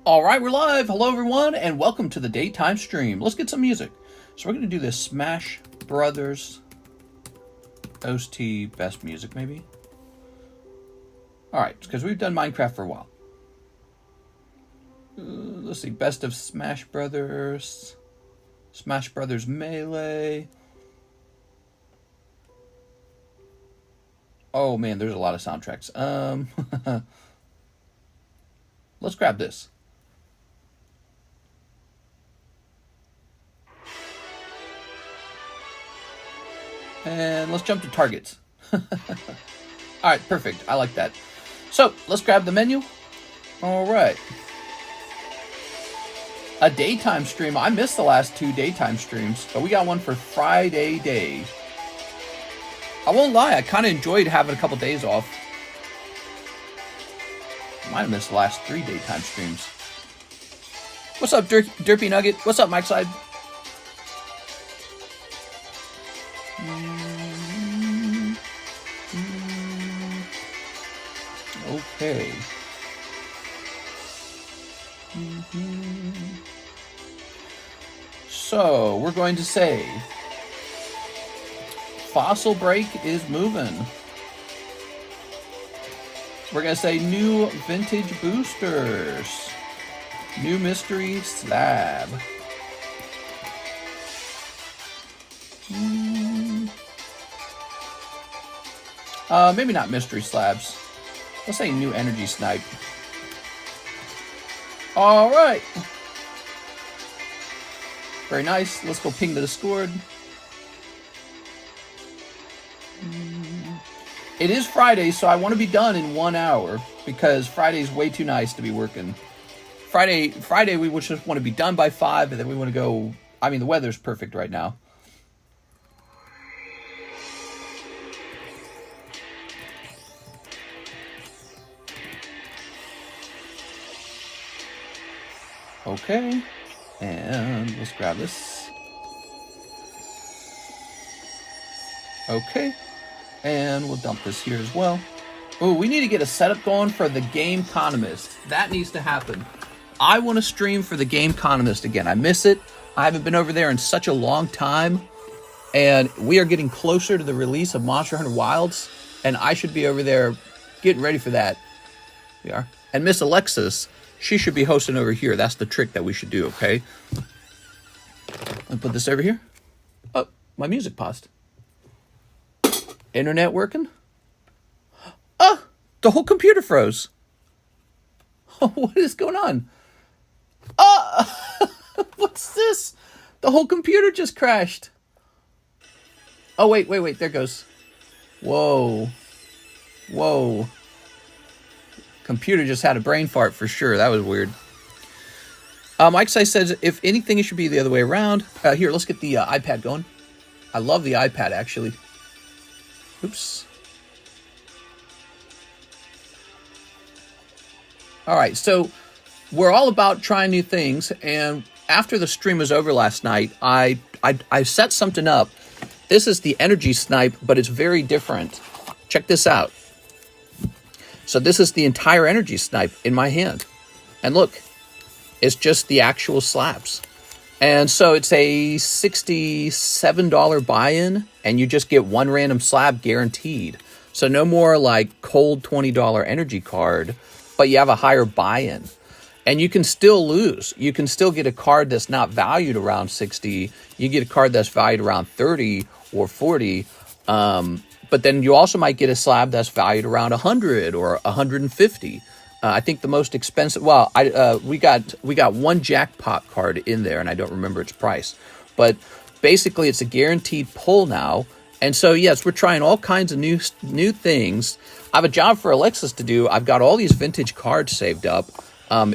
All right, we're live. Hello, everyone, and welcome to the daytime stream. Let's get some music. So we're going to do this Smash Brothers OST best music, maybe. All right, because we've done Minecraft for a while. Let's see, best of Smash Brothers Melee. Oh man, there's a lot of soundtracks. Let's grab this. And let's jump to targets. All right, perfect. I like that. So let's grab the menu. All right. A daytime stream. I missed the last two daytime streams, but we got one for Friday day. I won't lie, I kind of enjoyed having a couple days off. Might have missed the last 3 daytime streams. What's up, Derpy Nugget? What's up, Mike Side? Okay. So, we're going to say Fossil Break is moving. We're going to say new vintage boosters. New mystery slab. Maybe not mystery slabs. Let's say new energy snipe. All right. Very nice. Let's go ping the Discord. It is Friday, so I want to be done in 1 hour because Friday's way too nice to be working. Friday we just want to be done by 5, and then we want to go. I mean, the weather's perfect right now. Okay, and let's grab this. Okay, and we'll dump this here as well. Oh, we need to get a setup going for the TheCardconomist. That needs to happen. I want to stream for the TheCardconomist again. I miss it. I haven't been over there in such a long time, and we are getting closer to the release of Monster Hunter Wilds, and I should be over there getting ready for that. We are. And Miss Alexis, she should be hosting over here. That's the trick that we should do, okay? Let me put this over here. Oh, my music paused. Internet working? Oh, the whole computer froze. Oh, what is going on? Oh, what's this? The whole computer just crashed. Oh, wait. There it goes. Whoa. Computer just had a brain fart for sure. That was weird. Mike Sice says, if anything, it should be the other way around. Here, let's get the iPad going. I love the iPad, actually. Oops. All right, so we're all about trying new things. And after the stream was over last night, I set something up. This is the energy snipe, but it's very different. Check this out. So this is the entire energy snipe in my hand. And look, it's just the actual slabs. And so it's a $67 buy-in, and you just get one random slab guaranteed. So no more like cold $20 energy card, but you have a higher buy-in. And you can still lose. You can still get a card that's not valued around 60. You get a card that's valued around 30 or 40. But then you also might get a slab that's valued around 100 or 150. I think the most expensive. Well, we got one jackpot card in there, and I don't remember its price. But basically, it's a guaranteed pull now. And so yes, we're trying all kinds of new things. I have a job for Alexis to do. I've got all these vintage cards saved up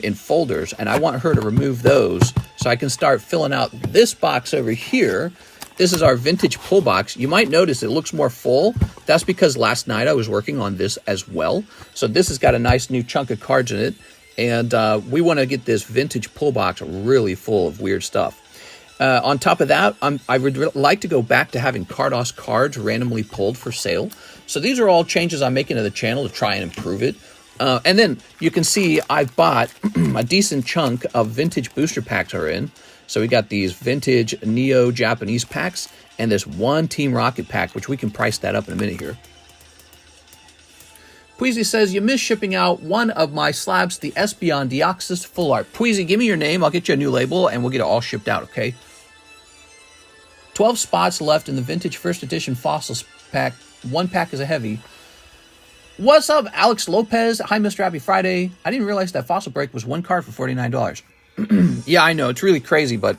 in folders, and I want her to remove those so I can start filling out this box over here. This is our vintage pull box. You might notice it looks more full. That's because last night I was working on this as well. So this has got a nice new chunk of cards in it. And we want to get this vintage pull box really full of weird stuff. On top of that, I would like to go back to having Cardos cards randomly pulled for sale. So these are all changes I'm making to the channel to try and improve it. And then you can see I bought a decent chunk of vintage booster packs are in. So we got these vintage Neo Japanese packs and this one Team Rocket pack, which we can price that up in a minute here. Pweezy says, you missed shipping out one of my slabs, the Espeon Deoxys Full Art. Pweezy, give me your name. I'll get you a new label, and we'll get it all shipped out, okay? 12 spots left in the Vintage First Edition Fossils pack. One pack is a heavy. What's up, Alex Lopez? Hi, Mr. Happy Friday. I didn't realize that Fossil Break was one card for $49. Yeah, I know. It's really crazy, but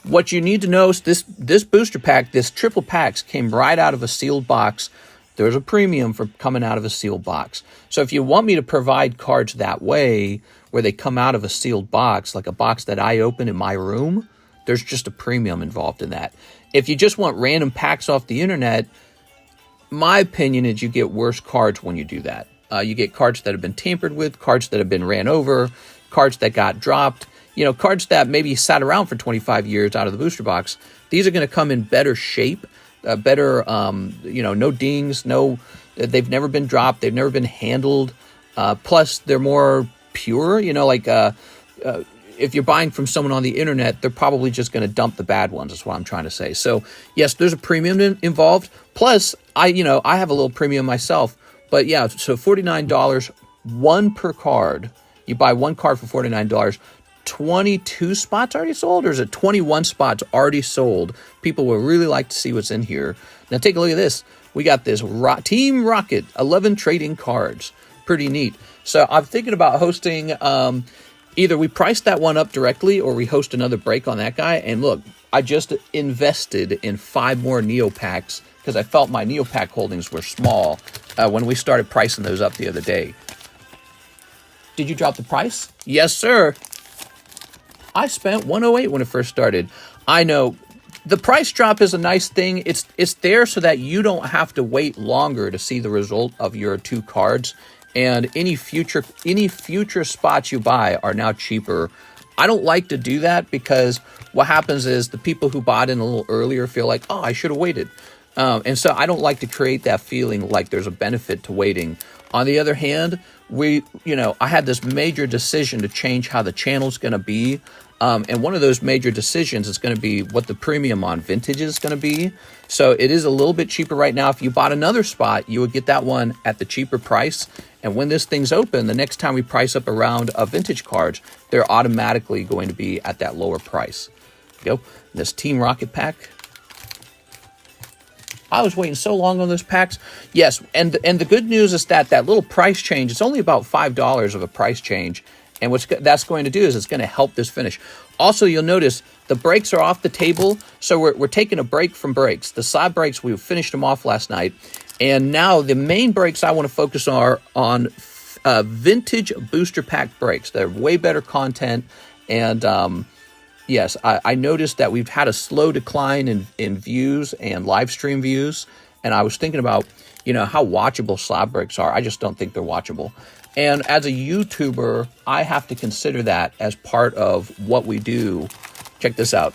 what you need to know is this booster pack, this triple packs, came right out of a sealed box. There's a premium for coming out of a sealed box. So if you want me to provide cards that way, where they come out of a sealed box, like a box that I open in my room, there's just a premium involved in that. If you just want random packs off the internet, my opinion is you get worse cards when you do that. You get cards that have been tampered with, cards that have been ran over, cards that got dropped, cards that maybe sat around for 25 years out of the booster box. These are going to come in better shape. Better, no dings, they've never been dropped, they've never been handled. Plus, they're more pure, if you're buying from someone on the internet, they're probably just going to dump the bad ones, is what I'm trying to say. So, yes, there's a premium involved. Plus, I have a little premium myself. But, yeah, so $49, one per card. You buy one card for $49. 22 spots already sold, or is it 21 spots already sold? People will really like to see what's in here. Now take a look at this. We got this Team Rocket 11 trading cards. Pretty neat. So I'm thinking about hosting, either we price that one up directly or we host another break on that guy. And look, I just invested in 5 more Neo packs because I felt my Neo pack holdings were small when we started pricing those up the other day. Did you drop the price? Yes, sir. I spent $108 when it first started. I know the price drop is a nice thing. It's there so that you don't have to wait longer to see the result of your 2 cards. And any future spots you buy are now cheaper. I don't like to do that because what happens is the people who bought in a little earlier feel like, oh, I should have waited. And so I don't like to create that feeling like there's a benefit to waiting. On the other hand, I had this major decision to change how the channel's going to be. And one of those major decisions is going to be what the premium on vintage is going to be. So it is a little bit cheaper right now. If you bought another spot, you would get that one at the cheaper price. And when this thing's open, the next time we price up a round of vintage cards, they're automatically going to be at that lower price. Go. This Team Rocket pack. I was waiting so long on those packs. Yes, and the good news is that little price change, it's only about $5 of a price change. And what that's going to do is it's going to help this finish. Also, you'll notice the breaks are off the table. So we're taking a break from breaks. The slab breaks, we finished them off last night. And now the main breaks I want to focus on vintage booster pack breaks. They're way better content. And yes, I noticed that we've had a slow decline in views and live stream views. And I was thinking about, how watchable slab breaks are. I just don't think they're watchable. And as a YouTuber, I have to consider that as part of what we do. Check this out.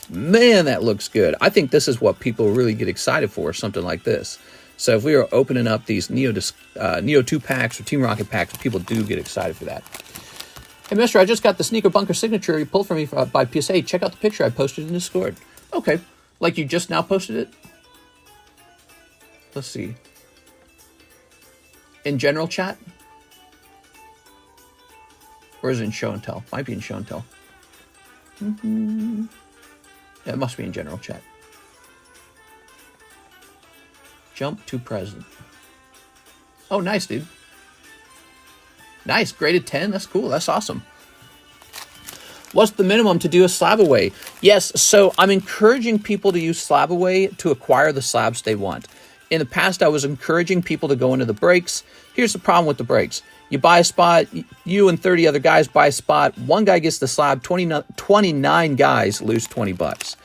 Man, that looks good. I think this is what people really get excited for, something like this. So if we are opening up these Neo 2 packs or Team Rocket packs, people do get excited for that. Hey, mister, I just got the Sneaker Bunker signature you pulled from me by PSA. Check out the picture I posted in Discord. Okay. Like you just now posted it? Let's see. In general chat? Or is it in show and tell? Might be in show and tell. Yeah, it must be in general chat. Jump to present. Oh, nice, dude. Nice, graded 10. That's cool. That's awesome. What's the minimum to do a Slabaway? Yes, so I'm encouraging people to use Slabaway to acquire the slabs they want. In the past, I was encouraging people to go into the breaks. Here's the problem with the breaks. You buy a spot, you and 30 other guys buy a spot, one guy gets the slab, 29 guys lose $20.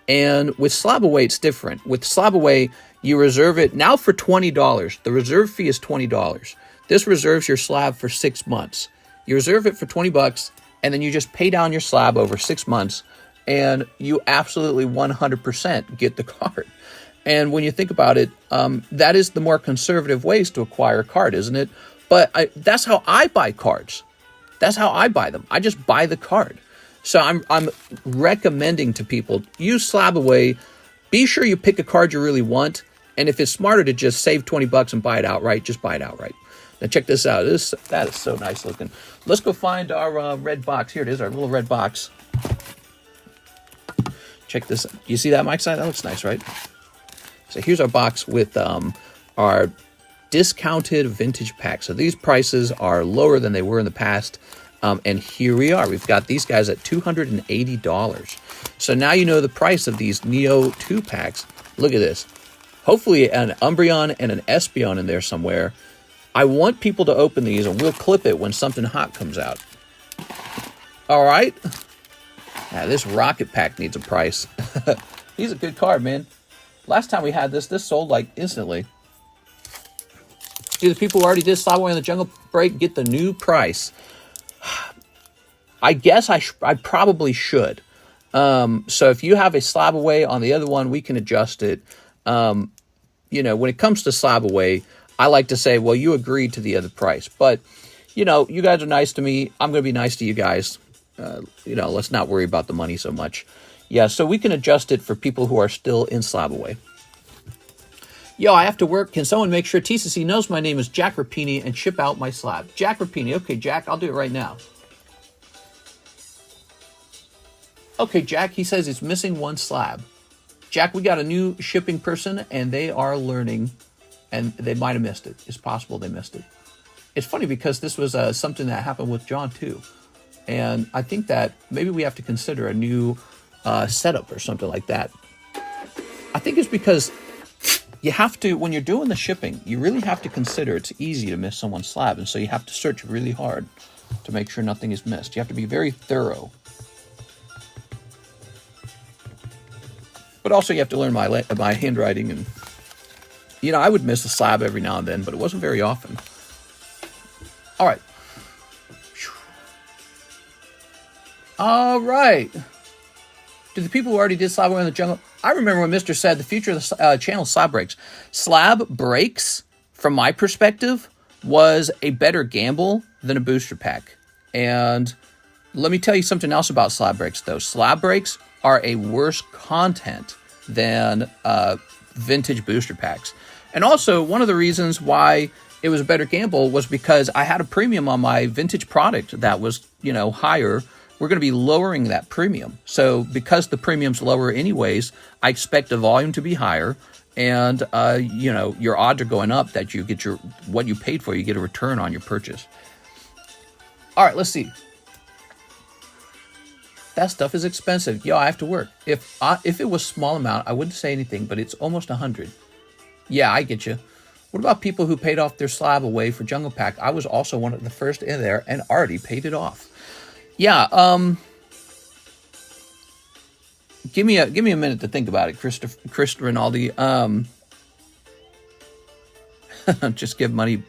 And with Slabaway, it's different. With Slabaway, you reserve it now for $20. The reserve fee is $20. This reserves your slab for 6 months. You reserve it for $20, and then you just pay down your slab over 6 months, and you absolutely 100% get the card. And when you think about it, that is the more conservative ways to acquire a card, isn't it? But that's how I buy cards. That's how I buy them. I just buy the card. So I'm recommending to people, use Slabaway. Be sure you pick a card you really want. And if it's smarter to just save 20 bucks and buy it outright, just buy it outright. Now check this out. That is so nice looking. Let's go find our red box. Here it is, our little red box. Check this out. You see that, Mike? That looks nice, right? So here's our box with our discounted vintage pack. So these prices are lower than they were in the past. And here we are. We've got these guys at $280. So now you know the price of these Neo 2 packs. Look at this. Hopefully an Umbreon and an Espeon in there somewhere. I want people to open these, and we'll clip it when something hot comes out. All right. Now, this Rocket Pack needs a price. He's a good card, man. Last time we had this sold like instantly. Do the people who already did Slabaway on the Jungle Break get the new price? I guess I probably should. So if you have a Slabaway on the other one, we can adjust it. You know, when it comes to Slabaway, I like to say, well, you agreed to the other price. But, you know, you guys are nice to me. I'm going to be nice to you guys. You know, let's not worry about the money so much. Yeah, so we can adjust it for people who are still in Slabaway. Yo, I have to work. Can someone make sure TCC knows my name is Jack Rapini and ship out my slab? Jack Rapini. Okay, Jack, I'll do it right now. Okay, Jack, he says it's missing one slab. Jack, we got a new shipping person, and they are learning, and they might have missed it. It's possible they missed it. It's funny because this was something that happened with John, too. And I think that maybe we have to consider a new setup or something like that. I think it's because you have to, when you're doing the shipping, you really have to consider it's easy to miss someone's slab. And so you have to search really hard to make sure nothing is missed. You have to be very thorough. But also you have to learn my handwriting. And, you know, I would miss a slab every now and then, but it wasn't very often. All right. All right. To the people who already did Slabaway in the Jungle, I remember when Mr. said the future of the channel is slab breaks. Slab breaks, from my perspective, was a better gamble than a booster pack. And let me tell you something else about slab breaks, though. Slab breaks are a worse content than vintage booster packs. And also, one of the reasons why it was a better gamble was because I had a premium on my vintage product that was, you know, higher. We're going to be lowering that premium. So because the premium's lower anyways, I expect the volume to be higher. And, you know, your odds are going up that you get what you paid for, you get a return on your purchase. All right, let's see. That stuff is expensive. Yo, I have to work. If it was small amount, I wouldn't say anything, but it's almost 100. Yeah, I get you. What about people who paid off their Slabaway for Jungle Pack? I was also one of the first in there and already paid it off. Yeah, give me a minute to think about it, Christopher Rinaldi. Just give money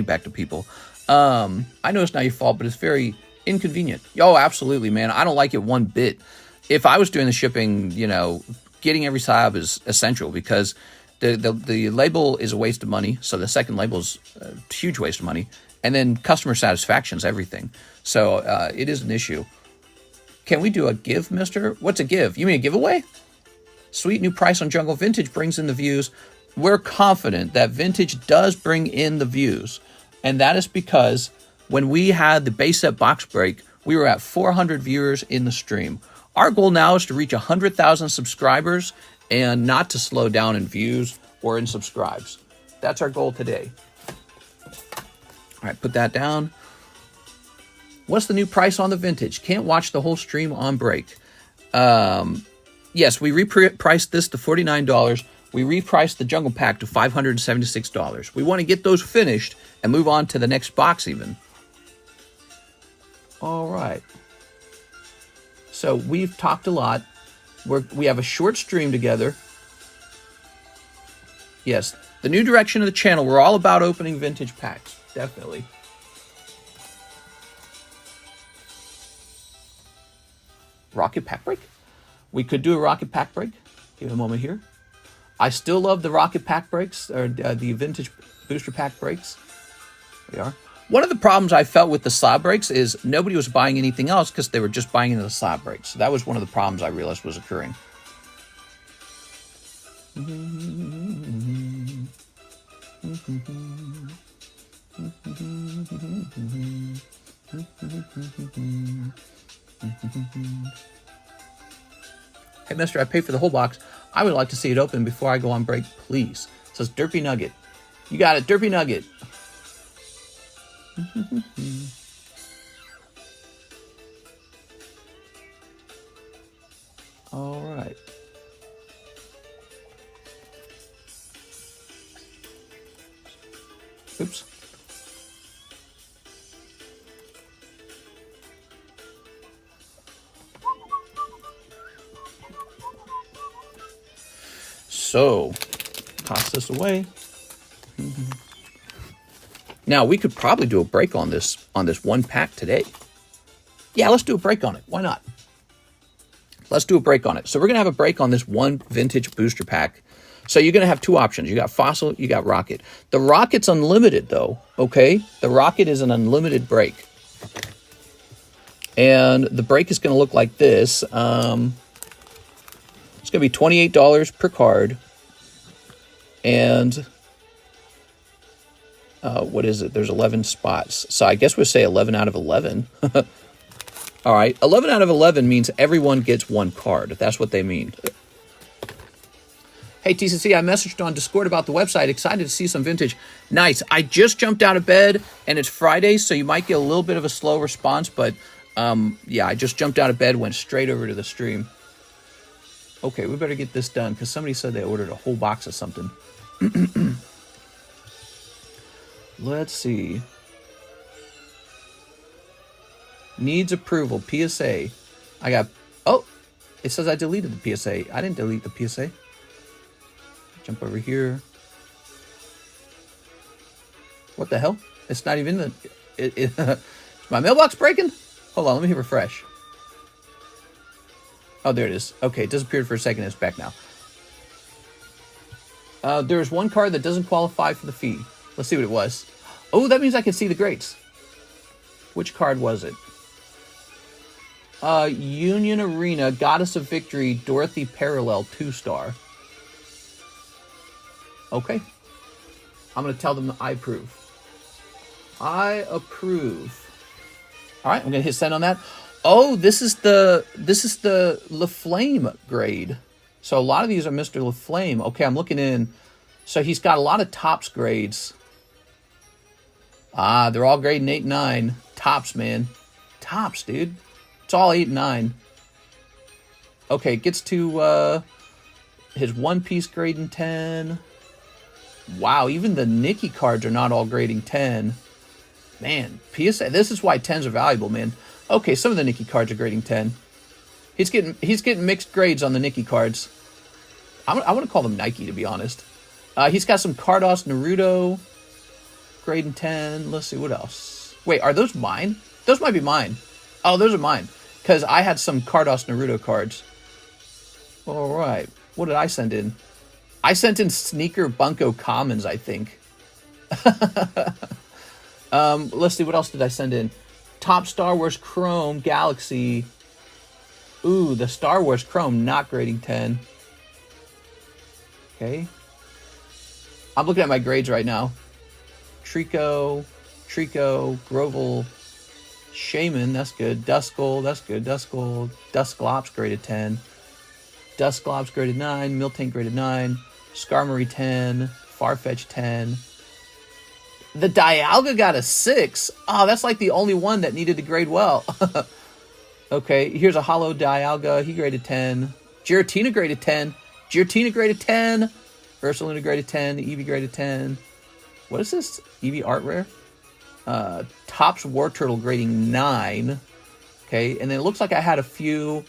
back to people. I know it's not your fault, but it's very inconvenient. Oh, absolutely, man. I don't like it one bit. If I was doing the shipping, you know, getting every slab is essential because the label is a waste of money. So the second label is a huge waste of money. And then customer satisfaction is everything. So it is an issue. Can we do a give, mister? What's a give? You mean a giveaway? Sweet new price on Jungle. Vintage brings in the views. We're confident that Vintage does bring in the views. And that is because when we had the base set box break, we were at 400 viewers in the stream. Our goal now is to reach 100,000 subscribers and not to slow down in views or in subscribes. That's our goal today. All right, put that down. What's the new price on the Vintage? Can't watch the whole stream on break. Yes, we repriced this to $49. We repriced the Jungle Pack to $576. We want to get those finished and move on to the next box even. All right. So we've talked a lot. We have a short stream together. Yes, the new direction of the channel. We're all about opening vintage packs. Definitely. Rocket pack break? We could do a rocket pack break. Give me a moment here. I still love the Rocket Pack breaks, or the Vintage Booster Pack breaks. There we are. One of the problems I felt with the slab breaks is nobody was buying anything else because they were just buying into the slab breaks. So that was one of the problems I realized was occurring. Hey, mister, I paid for the whole box. I would like to see it open before I go on break, please. It says Derpy Nugget. You got it, Derpy Nugget. All right. Oops. So, toss this away. Now, we could probably do a break on this one pack today. Yeah, let's do a break on it. Why not? Let's do a break on it. So we're going to have a break on this one vintage booster pack. So you're going to have two options. You got Fossil, you got Rocket. The Rocket's unlimited, though, okay? The Rocket is an unlimited break. And the break is going to look like this. It's going to be $28 per card. And what is it? There's 11 spots. So I guess we'll say 11 out of 11. All right. 11 out of 11 means everyone gets one card. That's what they mean. Hey, TCC, I messaged on Discord about the website. Excited to see some vintage. Nice. I just jumped out of bed, and it's Friday, so you might get a little bit of a slow response. But, yeah, I just jumped out of bed, went straight over to the stream. Okay, we better get this done, because somebody said they ordered a whole box of something. Let's see. Needs approval. PSA. I got... Oh! It says I deleted the PSA. I didn't delete the PSA. Jump over here. What the hell? It's not even the... Is my mailbox breaking? Hold on, let me hit refresh. Oh, there it is. Okay, it disappeared for a second. It's back now. There's one card that doesn't qualify for the fee. Let's see what it was. Oh, that means I can see the grades. Which card was it? Union Arena, Goddess of Victory, Dorothy Parallel, 2-star. Okay. I'm going to tell them I approve. I approve. All right, I'm going to hit send on that. Oh, this is the LaFlame grade. So a lot of these are Mr. LaFlame. Okay, I'm looking in. So he's got a lot of tops grades. Ah, they're all grading 8 and 9. Tops, man. Tops, dude. It's all 8 and 9. Okay, it gets to his One Piece grading 10. Wow, even the Nikki cards are not all grading 10. Man, PSA, this is why 10s are valuable, man. Okay, some of the Nikki cards are grading 10. He's getting mixed grades on the Nikki cards. I want to call them Nike, to be honest. He's got some Cardos Naruto grading 10. Let's see, what else? Wait, are those mine? Those might be mine. Oh, those are mine. Because I had some Cardos Naruto cards. All right. What did I send in? I sent in Sneaker Bunko Commons, I think. Let's see, what else did I send in? Top Star Wars Chrome Galaxy. Ooh, the Star Wars Chrome not grading 10. Okay. I'm looking at my grades right now. Trico, Grovel, Shaman, that's good. Duskull, that's good. Duskull, Dusclops graded 10. Dusclops graded 9. Miltank graded 9. Skarmory 10. Farfetch 10. The Dialga got a 6. Oh, that's like the only one that needed to grade well. Okay, here's a Hollow Dialga. He graded 10. Giratina graded 10. Giratina graded 10. Ursaluna graded 10. Eevee graded 10. What is this? Eevee Art Rare? Topps War Turtle grading 9. Okay, and then it looks like I had a few...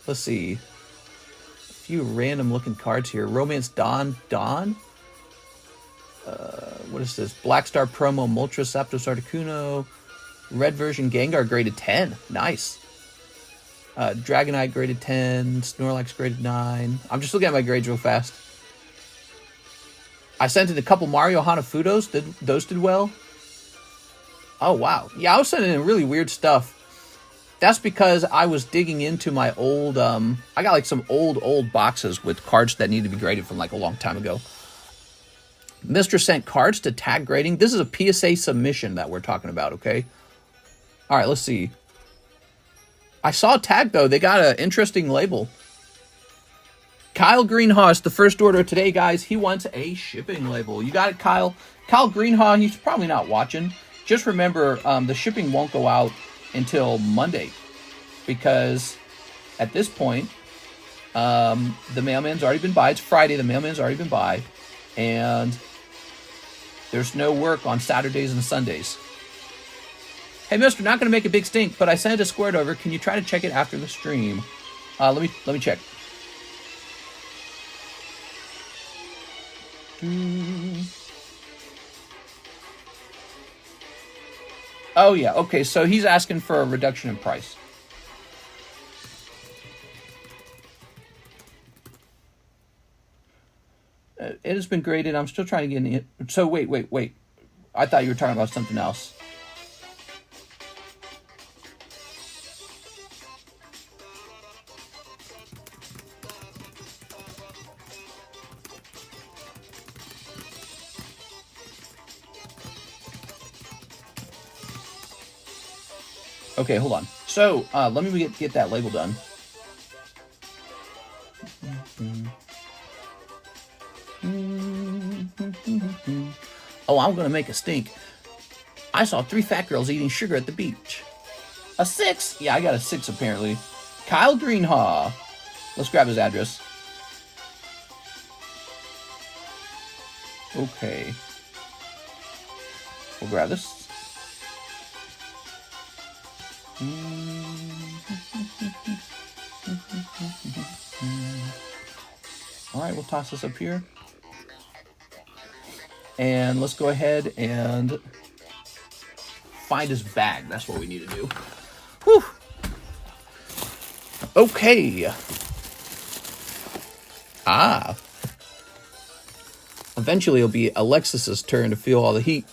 Let's see. A few random looking cards here. Romance Dawn. What is this? Black Star Promo, Moltres, Zapdos, Articuno. Red version Gengar graded 10. Nice. Dragonite graded 10. Snorlax graded 9. I'm just looking at my grades real fast. I sent in a couple Mario Hanafudos. Those did well. Oh, wow. Yeah, I was sending in really weird stuff. That's because I was digging into my old, I got like some old boxes with cards that need to be graded from like a long time ago. Mr. sent cards to tag grading. This is a PSA submission that we're talking about, okay? All right, let's see. I saw a tag, though. They got an interesting label. Kyle Greenhaw, the first order today, guys. He wants a shipping label. You got it, Kyle. Kyle Greenhaw, he's probably not watching. Just remember, the shipping won't go out until Monday, because at this point, the mailman's already been by. It's Friday. The mailman's already been by, and there's no work on Saturdays and Sundays. Hey, mister, not going to make a big stink, but I sent it a squared over. Can you try to check it after the stream? Let me check. Oh, yeah. Okay, so he's asking for a reduction in price. It has been graded. I'm still trying to get in it. So, wait. I thought you were talking about something else. Okay, hold on. So, let me get that label done. Oh, I'm going to make a stink. I saw 3 fat girls eating sugar at the beach. A 6? Yeah, I got a 6 apparently. Kyle Greenhaw. Let's grab his address. Okay. We'll grab this. All right, we'll toss this up here. And let's go ahead and find his bag. That's what we need to do. Whew. Okay. Eventually it'll be Alexis's turn to feel all the heat,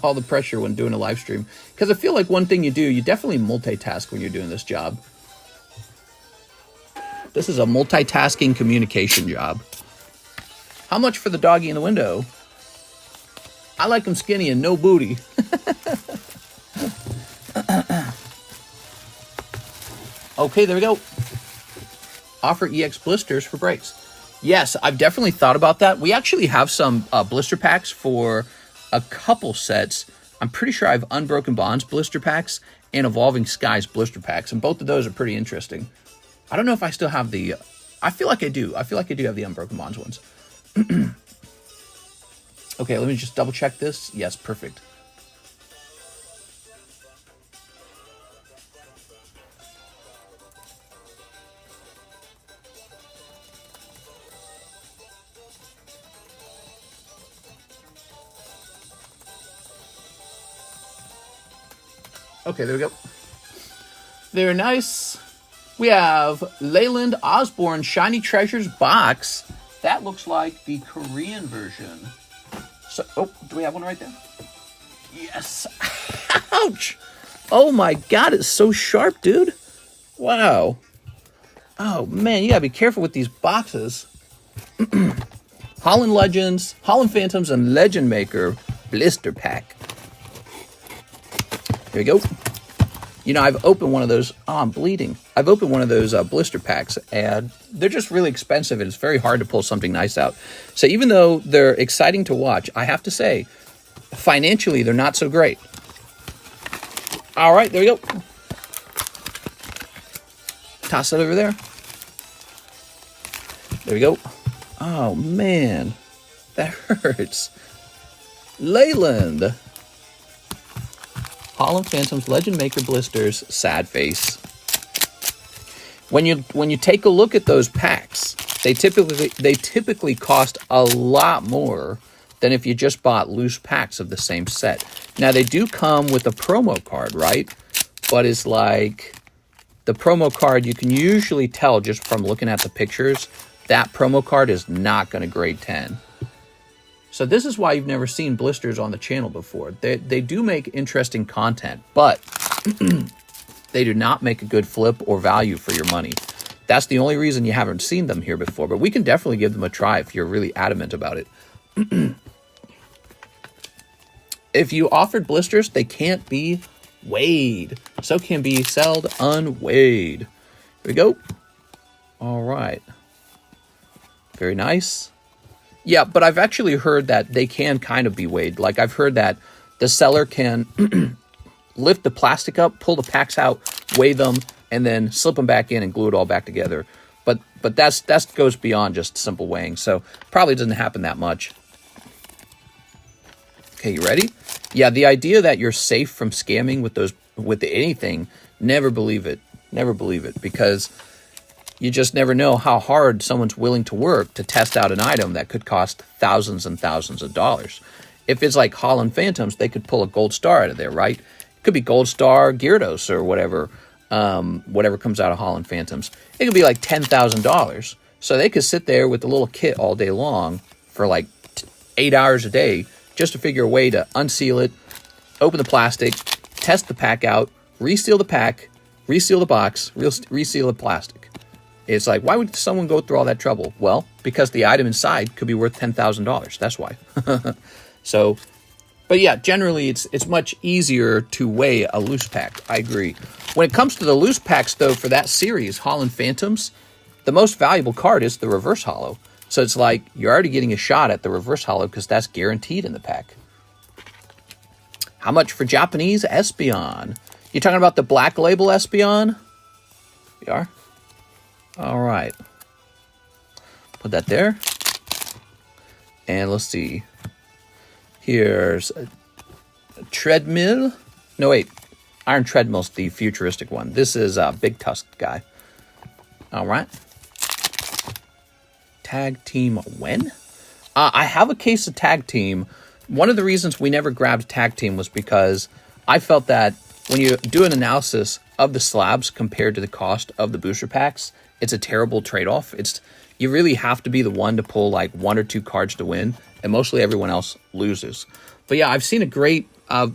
all the pressure when doing a live stream. Because I feel like one thing you do, you definitely multitask when you're doing this job. This is a multitasking communication job. How much for the doggy in the window? I like him skinny and no booty. Okay, there we go. Offer EX blisters for breaks. Yes, I've definitely thought about that. We actually have some blister packs for a couple sets. I'm pretty sure I have Unbroken Bonds blister packs and Evolving Skies blister packs, and both of those are pretty interesting. I don't know if I still have the... I feel like I do. I feel like I do have the Unbroken Bonds ones. Okay, let me just double check this. Yes, perfect. Okay, there we go. Very nice. We have Leyland Osborne Shiny Treasures box. That looks like the Korean version. So, oh, do we have one right there? Yes. Ouch. Oh my God, it's so sharp, dude. Wow. Oh man, you gotta be careful with these boxes. Holland Legends, Holland Phantoms, and Legend Maker blister pack. There you go. You know, I've opened one of those. Oh, I'm bleeding. I've opened one of those blister packs, and they're just really expensive, and it's very hard to pull something nice out. So even though they're exciting to watch, I have to say, financially, they're not so great. All right, there we go. Toss it over there. There we go. Oh, man. That hurts. Leyland. Holland Phantoms, Legend Maker blisters, sad face. When you take a look at those packs, they typically cost a lot more than if you just bought loose packs of the same set. Now they do come with a promo card, right? But it's like the promo card, you can usually tell just from looking at the pictures, that promo card is not going to grade 10. So this is why you've never seen blisters on the channel before. They do make interesting content, but they do not make a good flip or value for your money. That's the only reason you haven't seen them here before, but we can definitely give them a try if you're really adamant about it. If you offered blisters, they can't be weighed. So can be sold unweighed. Here we go. All right. Very nice. Yeah, but I've actually heard that they can kind of be weighed. Like I've heard that the seller can lift the plastic up, pull the packs out, weigh them, and then slip them back in and glue it all back together. But that goes beyond just simple weighing, so probably doesn't happen that much. Okay, you ready? Yeah, the idea that you're safe from scamming with anything, never believe it. Never believe it, because you just never know how hard someone's willing to work to test out an item that could cost thousands and thousands of dollars. If it's like Holland Phantoms, they could pull a gold star out of there, right? It could be Gold Star, Gyarados, or whatever, whatever comes out of Holland Phantoms. It could be like $10,000. So they could sit there with the little kit all day long for like 8 hours a day just to figure a way to unseal it, open the plastic, test the pack out, reseal the pack, reseal the box, reseal the plastic. It's like, why would someone go through all that trouble? Well, because the item inside could be worth $10,000. That's why. So, but yeah, generally it's much easier to weigh a loose pack. I agree. When it comes to the loose packs, though, for that series, Holland Phantoms, the most valuable card is the reverse holo. So it's like you're already getting a shot at the reverse holo because that's guaranteed in the pack. How much for Japanese Espeon? You talking about the black label Espeon? We are? All right. Put that there. And let's see. Here's a treadmill. No, wait. Iron Treadmill's the futuristic one. This is a big tusked guy. All right. Tag team when? I have a case of tag team. One of the reasons we never grabbed tag team was because I felt that when you do an analysis of the slabs compared to the cost of the booster packs, it's a terrible trade-off. You really have to be the one to pull like 1 or 2 cards to win, and mostly everyone else loses. But yeah, I've seen a great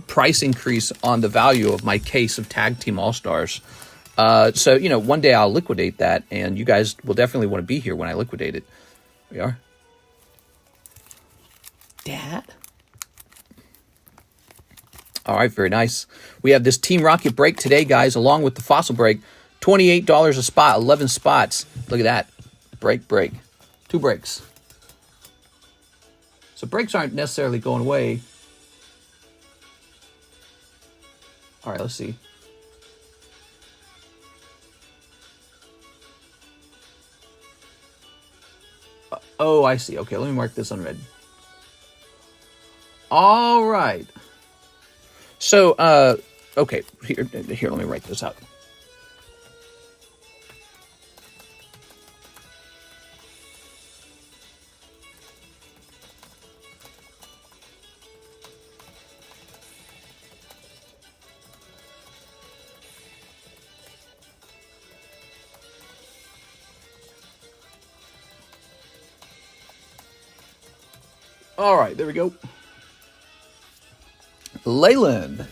price increase on the value of my case of Tag Team All-Stars. So, you know, one day I'll liquidate that, and you guys will definitely want to be here when I liquidate it. We are. Dad? All right, very nice. We have this Team Rocket break today, guys, along with the Fossil break. $28 a spot, 11 spots. Look at that. Break. 2 breaks. So breaks aren't necessarily going away. All right, let's see. Oh, I see. Okay, let me mark this on red. All right. So, okay, here, let me write this out. All right, there we go. Leyland.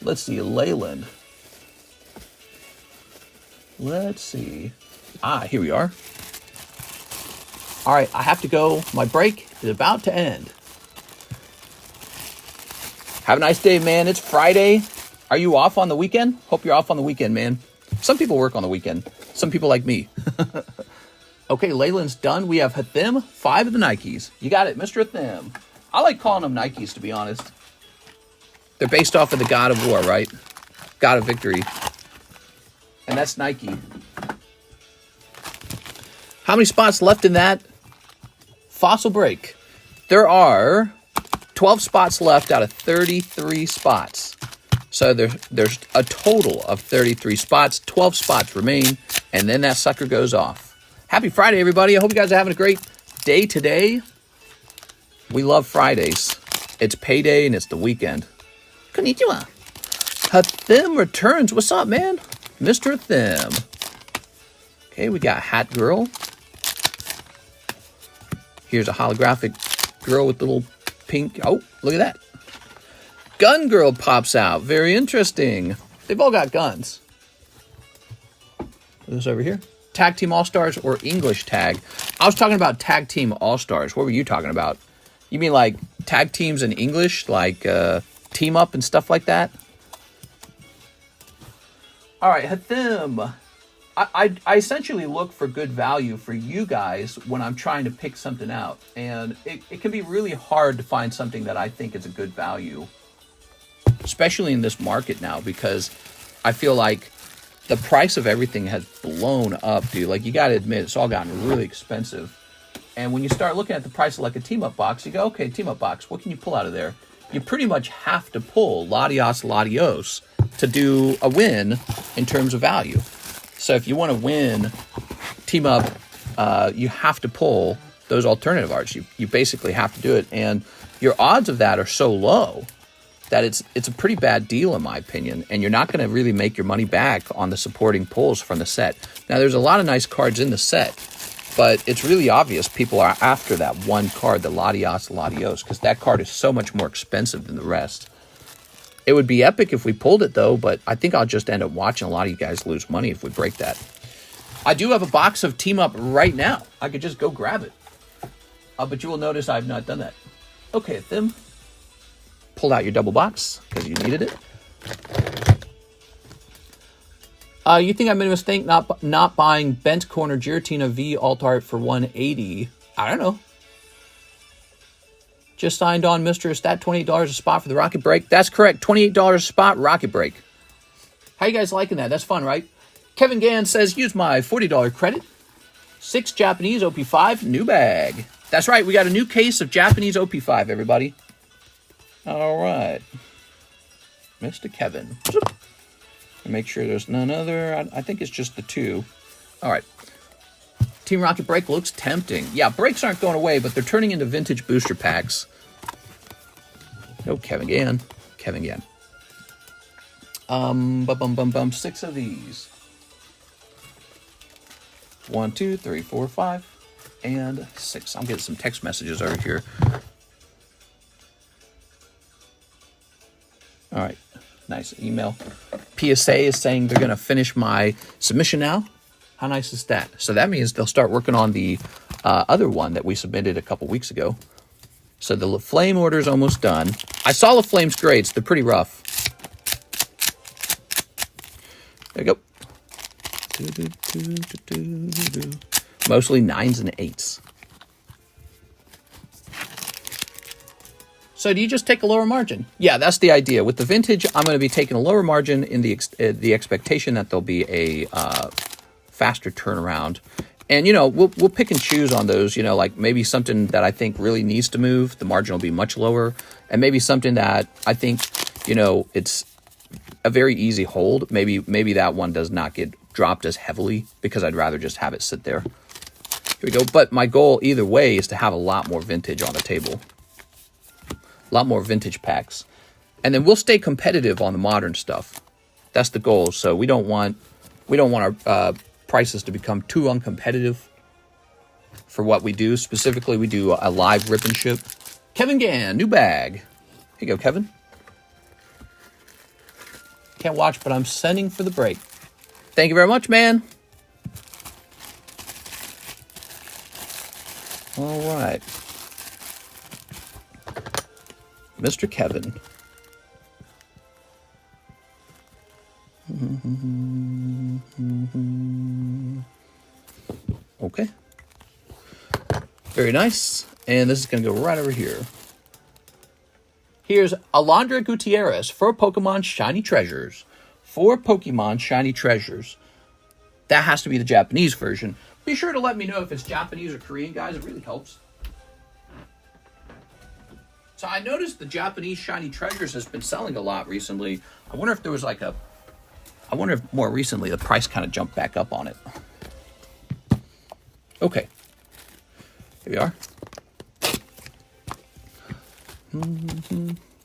Let's see, Leyland. Let's see. Here we are. All right, I have to go. My break is about to end. Have a nice day, man. It's Friday. Are you off on the weekend? Hope you're off on the weekend, man. Some people work on the weekend. Some people like me. Okay, Leyland's done. We have Hathim, 5 of the Nikes. You got it, Mr. Hathim. I like calling them Nikes, to be honest. They're based off of the God of War, right? God of Victory. And that's Nike. How many spots left in that Fossil break? There are 12 spots left out of 33 spots. So there's a total of 33 spots. 12 spots remain, and then that sucker goes off. Happy Friday, everybody. I hope you guys are having a great day today. We love Fridays. It's payday and it's the weekend. Konnichiwa. Hathim returns. What's up, man? Mr. Hathim. Okay, we got Hat Girl. Here's a holographic girl with the little pink. Oh, look at that. Gun girl pops out. Very interesting. They've all got guns. This over here. Tag Team All-Stars or English Tag. I was talking about Tag Team All-Stars. What were you talking about? You mean like tag teams in English? Like team up and stuff like that? All right, Hathim. I essentially look for good value for you guys when I'm trying to pick something out. And it can be really hard to find something that I think is a good value, especially in this market now, because I feel like the price of everything has blown up, dude. Like, you got to admit, it's all gotten really expensive. And when you start looking at the price of like a team-up box, you go, okay, team-up box, what can you pull out of there? You pretty much have to pull Latios Latios to do a win in terms of value. So if you want to win team-up, you have to pull those alternative arts. You basically have to do it. And your odds of that are so low that it's a pretty bad deal, in my opinion, and you're not going to really make your money back on the supporting pulls from the set. Now, there's a lot of nice cards in the set, but it's really obvious people are after that one card, the Latios Latios, because that card is so much more expensive than the rest. It would be epic if we pulled it, though, but I think I'll just end up watching a lot of you guys lose money if we break that. I do have a box of Team Up right now. I could just go grab it. But you will notice I've not done that. Okay, Thim. Pulled out your double box because you needed it. You think I made a mistake not buying Bent Corner Giratina V alt art for 180? I don't know. Just signed on, Mr. Is that $28 a spot for the Rocket Break? That's correct. $28 a spot, Rocket Break. How you guys liking that? That's fun, right? Kevin Gann says, use my $40 credit. 6 Japanese OP5, new bag. That's right. We got a new case of Japanese OP5, everybody. All right. Mr. Kevin. Make sure there's none other. I think it's just the 2. All right. Team Rocket Break looks tempting. Yeah, breaks aren't going away, but they're turning into vintage booster packs. No, Kevin Gann. Kevin Gann. 6 of these. 1, 2, 3, 4, 5, and 6. I'm getting some text messages over here. All right. Nice email. PSA is saying they're going to finish my submission now. How nice is that? So that means they'll start working on the other one that we submitted a couple weeks ago. So the Flame order is almost done. I saw the Flame's grades. They're pretty rough. There you go. Mostly 9s and 8s. So do you just take a lower margin? Yeah, that's the idea. With the vintage, I'm going to be taking a lower margin in the expectation that there'll be a faster turnaround. And, you know, we'll pick and choose on those, you know, like maybe something that I think really needs to move, the margin will be much lower. And maybe something that I think, you know, it's a very easy hold. Maybe that one does not get dropped as heavily because I'd rather just have it sit there. Here we go. But my goal either way is to have a lot more vintage on the table. A lot more vintage packs. And then we'll stay competitive on the modern stuff. That's the goal. So we don't want our prices to become too uncompetitive for what we do. Specifically, we do a live rip and ship. Kevin Gann, new bag. Here you go, Kevin. Can't watch, but I'm sending for the break. Thank you very much, man. All right. Mr. Kevin. Okay. Very nice. And this is going to go right over here. Here's Alondra Gutierrez for Pokemon Shiny Treasures. For Pokemon Shiny Treasures. That has to be the Japanese version. Be sure to let me know if it's Japanese or Korean, guys. It really helps. So I noticed the Japanese Shiny Treasures has been selling a lot recently. I wonder if there was like I wonder if more recently the price kind of jumped back up on it. Okay. Here we are.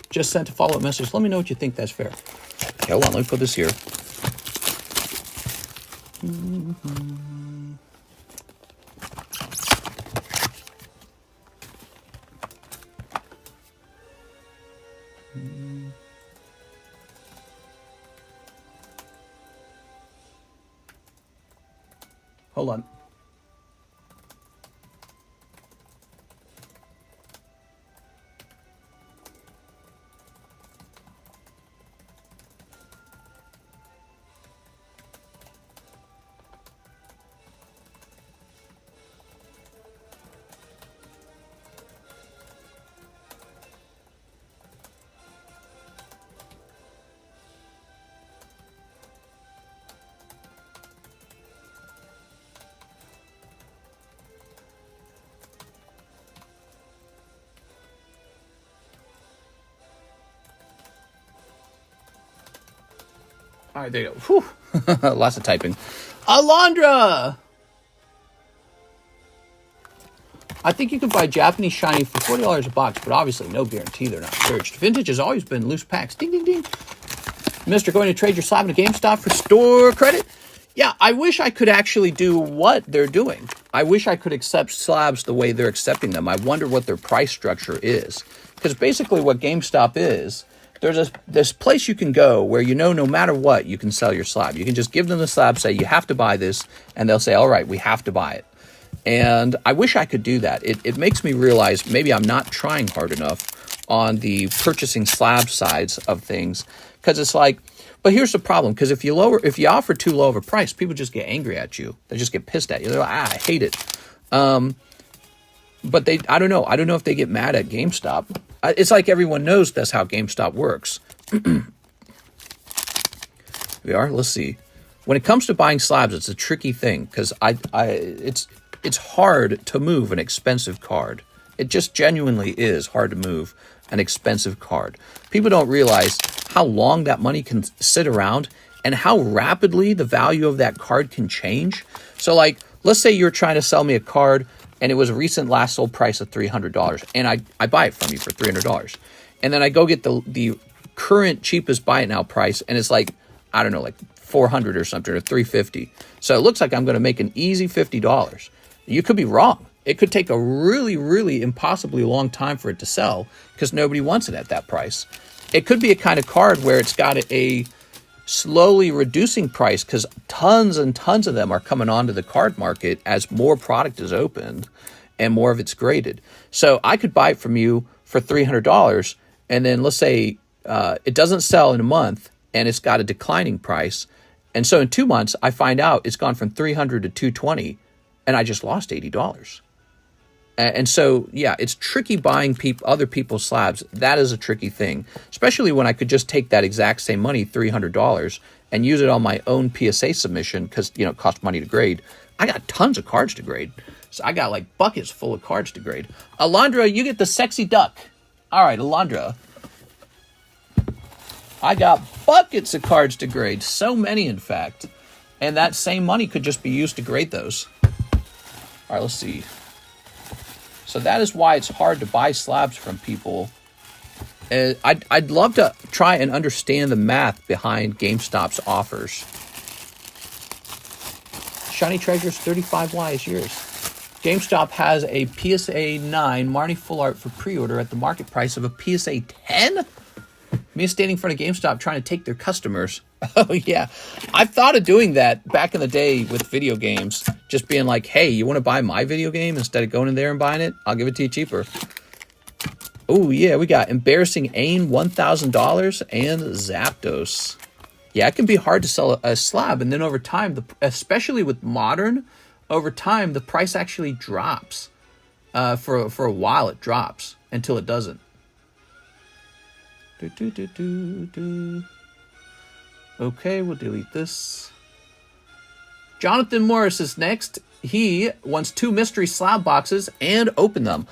Just sent a follow-up message. Let me know what you think. That's fair. Okay, hold on. Let me put this here. Hold on. All right, there you go. Whew. Lots of typing. Alondra! I think you could buy Japanese shiny for $40 a box, but obviously no guarantee they're not searched. Vintage has always been loose packs. Ding, ding, ding. Mister, going to trade your slab in a GameStop for store credit? Yeah, I wish I could actually do what they're doing. I wish I could accept slabs the way they're accepting them. I wonder what their price structure is. Because basically what GameStop is, there's this place you can go where no matter what, you can sell your slab. You can just give them the slab, say, you have to buy this, and they'll say, all right, we have to buy it. And I wish I could do that. It makes me realize maybe I'm not trying hard enough on the purchasing slab sides of things. Because it's like, but here's the problem. Because if you offer too low of a price, people just get angry at you. They just get pissed at you. They're like, I hate it. But I don't know. I don't know if they get mad at GameStop. It's like everyone knows that's how GameStop works. We are. Let's see. When it comes to buying slabs, it's a tricky thing because it's hard to move an expensive card. It just genuinely is hard to move an expensive card. People don't realize how long that money can sit around and how rapidly the value of that card can change. So, like, let's say you're trying to sell me a card and it was a recent last sold price of $300, and I buy it from you for $300. And then I go get the current cheapest buy it now price, and it's like, I don't know, like $400 or something, or $350. So it looks like I'm going to make an easy $50. You could be wrong. It could take a really, really impossibly long time for it to sell because nobody wants it at that price. It could be a kind of card where it's got a slowly reducing price because tons and tons of them are coming onto the card market as more product is opened and more of it's graded. So I could buy it from you for $300, and then let's say it doesn't sell in a month and it's got a declining price. And so in 2 months, I find out it's gone from $300 to $220, and I just lost $80. And so, yeah, it's tricky buying other people's slabs. That is a tricky thing, especially when I could just take that exact same money, $300, and use it on my own PSA submission because, it costs money to grade. I got tons of cards to grade. So I got like buckets full of cards to grade. Alondra, you get the sexy duck. All right, Alondra. I got buckets of cards to grade. So many, in fact. And that same money could just be used to grade those. All right, let's see. So that is why it's hard to buy slabs from people. I'd love to try and understand the math behind GameStop's offers. Shiny Treasures 35Y is yours. GameStop has a PSA 9 Marnie Full Art for pre-order at the market price of a PSA 10? Me standing in front of GameStop trying to take their customers. Oh, yeah. I've thought of doing that back in the day with video games. Just being like, hey, you want to buy my video game instead of going in there and buying it? I'll give it to you cheaper. Oh, yeah. We got Embarrassing Ain, $1,000, and Zapdos. Yeah, it can be hard to sell a slab. And then over time, especially with Modern, over time, the price actually drops. For a while, it drops until it doesn't. Okay, we'll delete this. Jonathan Morris is next. He wants 2 mystery slab boxes and open them.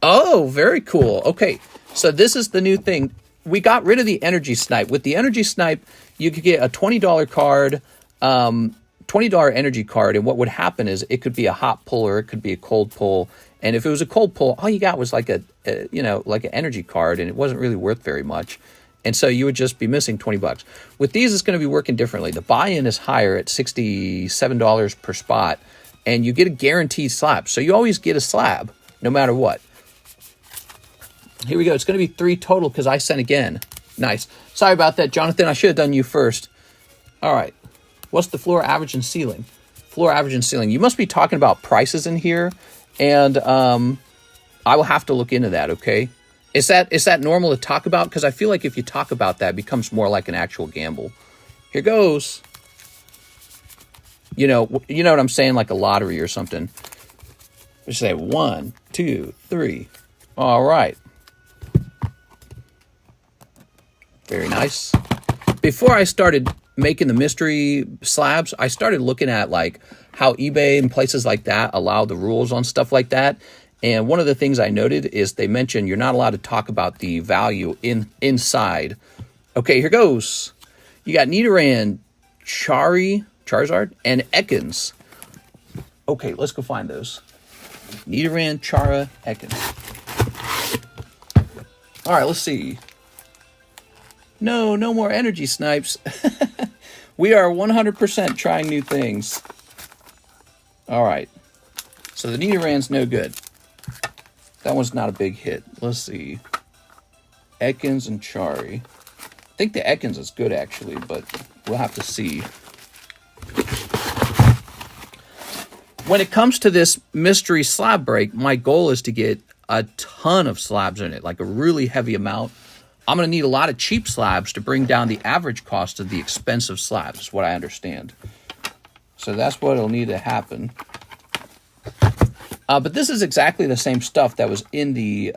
Oh, very cool. Okay, so this is the new thing. We got rid of the energy snipe. With the energy snipe, you could get a $20 card, $20 energy card, and what would happen is it could be a hot pull or it could be a cold pull. And if it was a cold pull, all you got was like like an energy card, and it wasn't really worth very much. And so you would just be missing $20. With these, it's going to be working differently. The buy-in is higher at $67 per spot, and you get a guaranteed slab. So you always get a slab, no matter what. Here we go. It's going to be 3 total because I sent again. Nice. Sorry about that, Jonathan. I should have done you first. All right. What's the floor, average, and ceiling? Floor average and ceiling. You must be talking about prices in here, and I will have to look into that, okay? Is that normal to talk about? Because I feel like if you talk about that, it becomes more like an actual gamble. Here goes. You know what I'm saying? Like a lottery or something. Let's say 1, 2, 3. All right. Very nice. Before I started making the mystery slabs, I started looking at like how eBay and places like that allow the rules on stuff like that. And one of the things I noted is they mentioned you're not allowed to talk about the value inside. Okay, here goes. You got Nidoran, Charizard, and Ekans. Okay, let's go find those. Nidoran, Chara, Ekans. All right, let's see. No more energy snipes. We are 100% trying new things. All right. So the Nidoran's no good. That one's not a big hit. Let's see. Ekans and Chari. I think the Ekans is good, actually, but we'll have to see. When it comes to this mystery slab break, my goal is to get a ton of slabs in it, like a really heavy amount. I'm going to need a lot of cheap slabs to bring down the average cost of the expensive slabs, is what I understand. So that's what will need to happen. But this is exactly the same stuff that was in the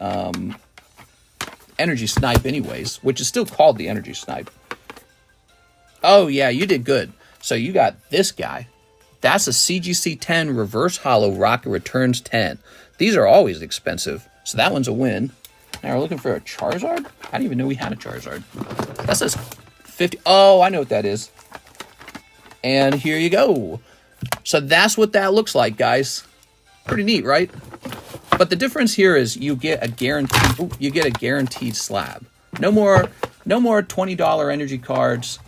Energy Snipe anyways, which is still called the Energy Snipe. Oh, yeah, you did good. So you got this guy. That's a CGC 10 Reverse Hollow Rocket Returns 10. These are always expensive, so that one's a win. Now we're looking for a Charizard? I didn't even know we had a Charizard. That says 50. Oh, I know what that is. And here you go. So that's what that looks like, guys. Pretty neat, right? But the difference here is you get a guaranteed slab. No more $20 energy cards,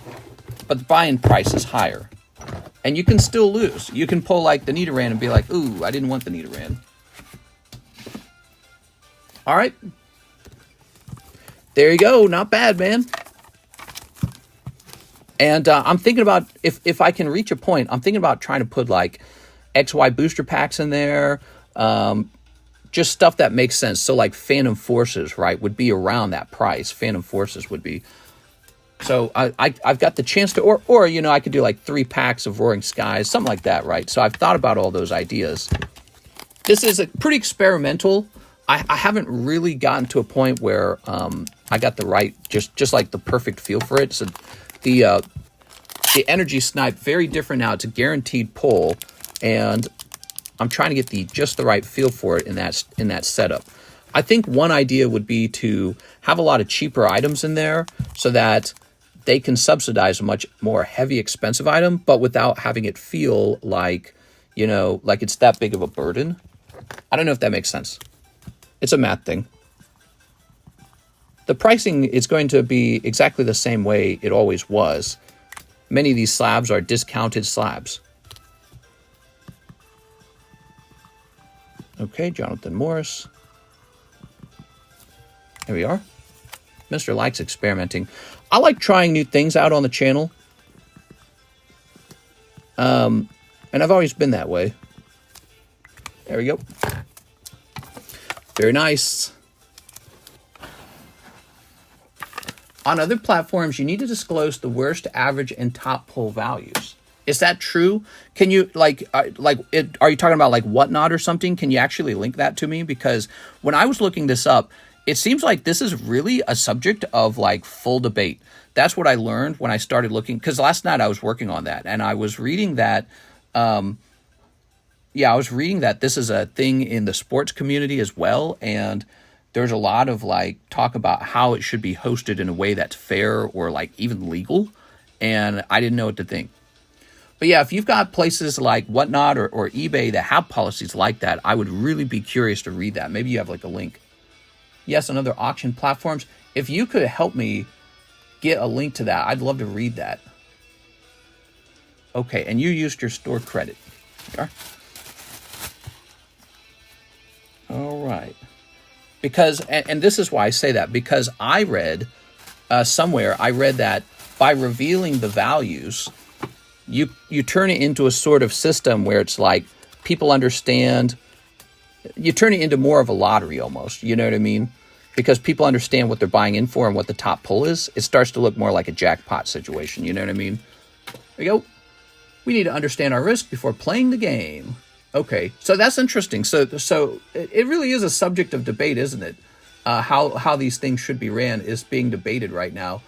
but the buy-in price is higher. And you can still lose. You can pull like the Nidoran and be like, ooh, I didn't want the Nidoran. All right. There you go. Not bad, man. And I'm thinking about, if I can reach a point, I'm thinking about trying to put like XY booster packs in there. Just stuff that makes sense. So like Phantom Forces, right, would be around that price. Phantom Forces would be. So I've got the chance to, or you know, I could do like 3 packs of Roaring Skies, something like that, right? So I've thought about all those ideas. This is a pretty experimental. I haven't really gotten to a point where I got the right, just like the perfect feel for it. So the Energy Snipe, very different now. It's a guaranteed pull, and I'm trying to get just the right feel for it in that setup. I think one idea would be to have a lot of cheaper items in there so that they can subsidize a much more heavy, expensive item, but without having it feel like, you know, like it's that big of a burden. I don't know if that makes sense. It's a math thing. The pricing is going to be exactly the same way it always was. Many of these slabs are discounted slabs. Okay, Jonathan Morris. There we are. Mr. Likes experimenting. I like trying new things out on the channel. And I've always been that way. There we go. Very nice. On other platforms, you need to disclose the worst, average, and top pull values. Is that true? Can you, are you talking about like Whatnot or something? Can you actually link that to me? Because when I was looking this up, it seems like this is really a subject of like full debate. That's what I learned when I started looking, because last night I was working on that and I was reading that, I was reading that this is a thing in the sports community as well. And there's a lot of like talk about how it should be hosted in a way that's fair or like even legal. And I didn't know what to think. But yeah, if you've got places like Whatnot or eBay that have policies like that, I would really be curious to read that. Maybe you have like a link. Yes, on other auction platforms. If you could help me get a link to that, I'd love to read that. Okay, and you used your store credit. Okay. All right. Because, and this is why I say that, because I read somewhere, I read that by revealing the values, you turn it into a sort of system where it's like people understand. You turn it into more of a lottery almost. You know what I mean? Because people understand what they're buying in for and what the top pull is. It starts to look more like a jackpot situation. You know what I mean? There we go. We need to understand our risk before playing the game. Okay, so that's interesting. So it really is a subject of debate, isn't it? How these things should be ran is being debated right now.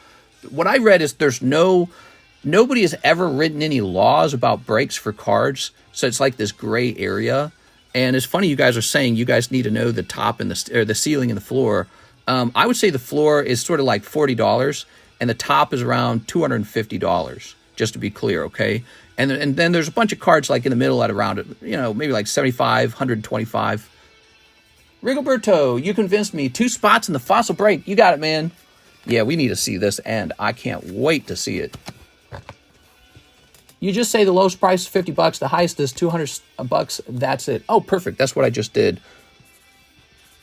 What I read is nobody has ever written any laws about breaks for cards, so it's like this gray area. And it's funny you guys are saying you guys need to know the top and the ceiling and the floor. I would say the floor is sort of like $40, and the top is around $250. Just to be clear, okay? And then there's a bunch of cards like in the middle at around, maybe like 75, 125. Rigoberto, you convinced me. 2 spots in the fossil break. You got it, man. Yeah, we need to see this end. I can't wait to see it. You just say the lowest price is $50. The highest is $200. That's it. Oh, perfect. That's what I just did.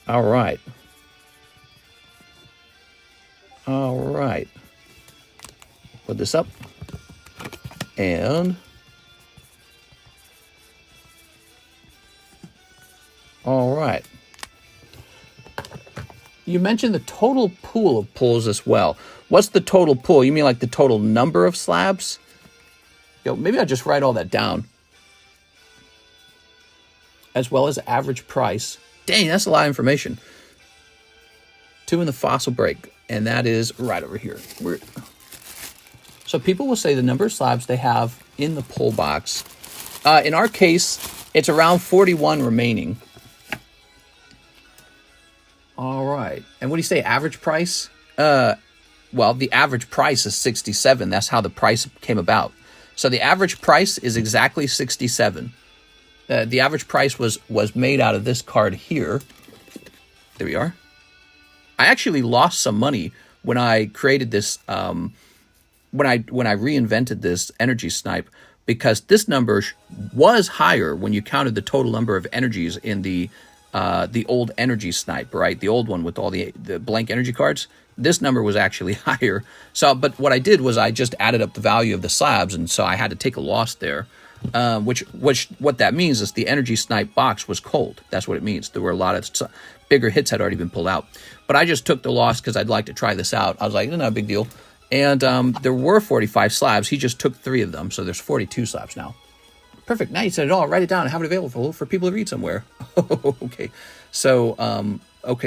All right. All right. Put this up. And all right. You mentioned the total pool of pulls as well. What's the total pool? You mean like the total number of slabs? Maybe I'll just write all that down. As well as average price. Dang, that's a lot of information. 2 in the fossil break. And that is right over here. So people will say the number of slabs they have in the pull box. In our case, it's around 41 remaining. All right. And what do you say, average price? Well, the average price is 67. That's how the price came about. So the average price is exactly 67. The average price was made out of this card here. There we are. I actually lost some money when I created this, when I reinvented this energy snipe, because this number was higher when you counted the total number of energies in the old energy snipe, right? The old one with all the blank energy cards. This number was actually higher. So, but what I did was I just added up the value of the slabs, and so I had to take a loss there. What that means is the energy snipe box was cold. That's what it means. There were a lot of bigger hits had already been pulled out. But I just took the loss because I'd like to try this out. I was like, not a big deal. And there were 45 slabs. He just took 3 of them, so there's 42 slabs now. Perfect. Now you said it all. Write it down and have it available for people to read somewhere. Okay. So,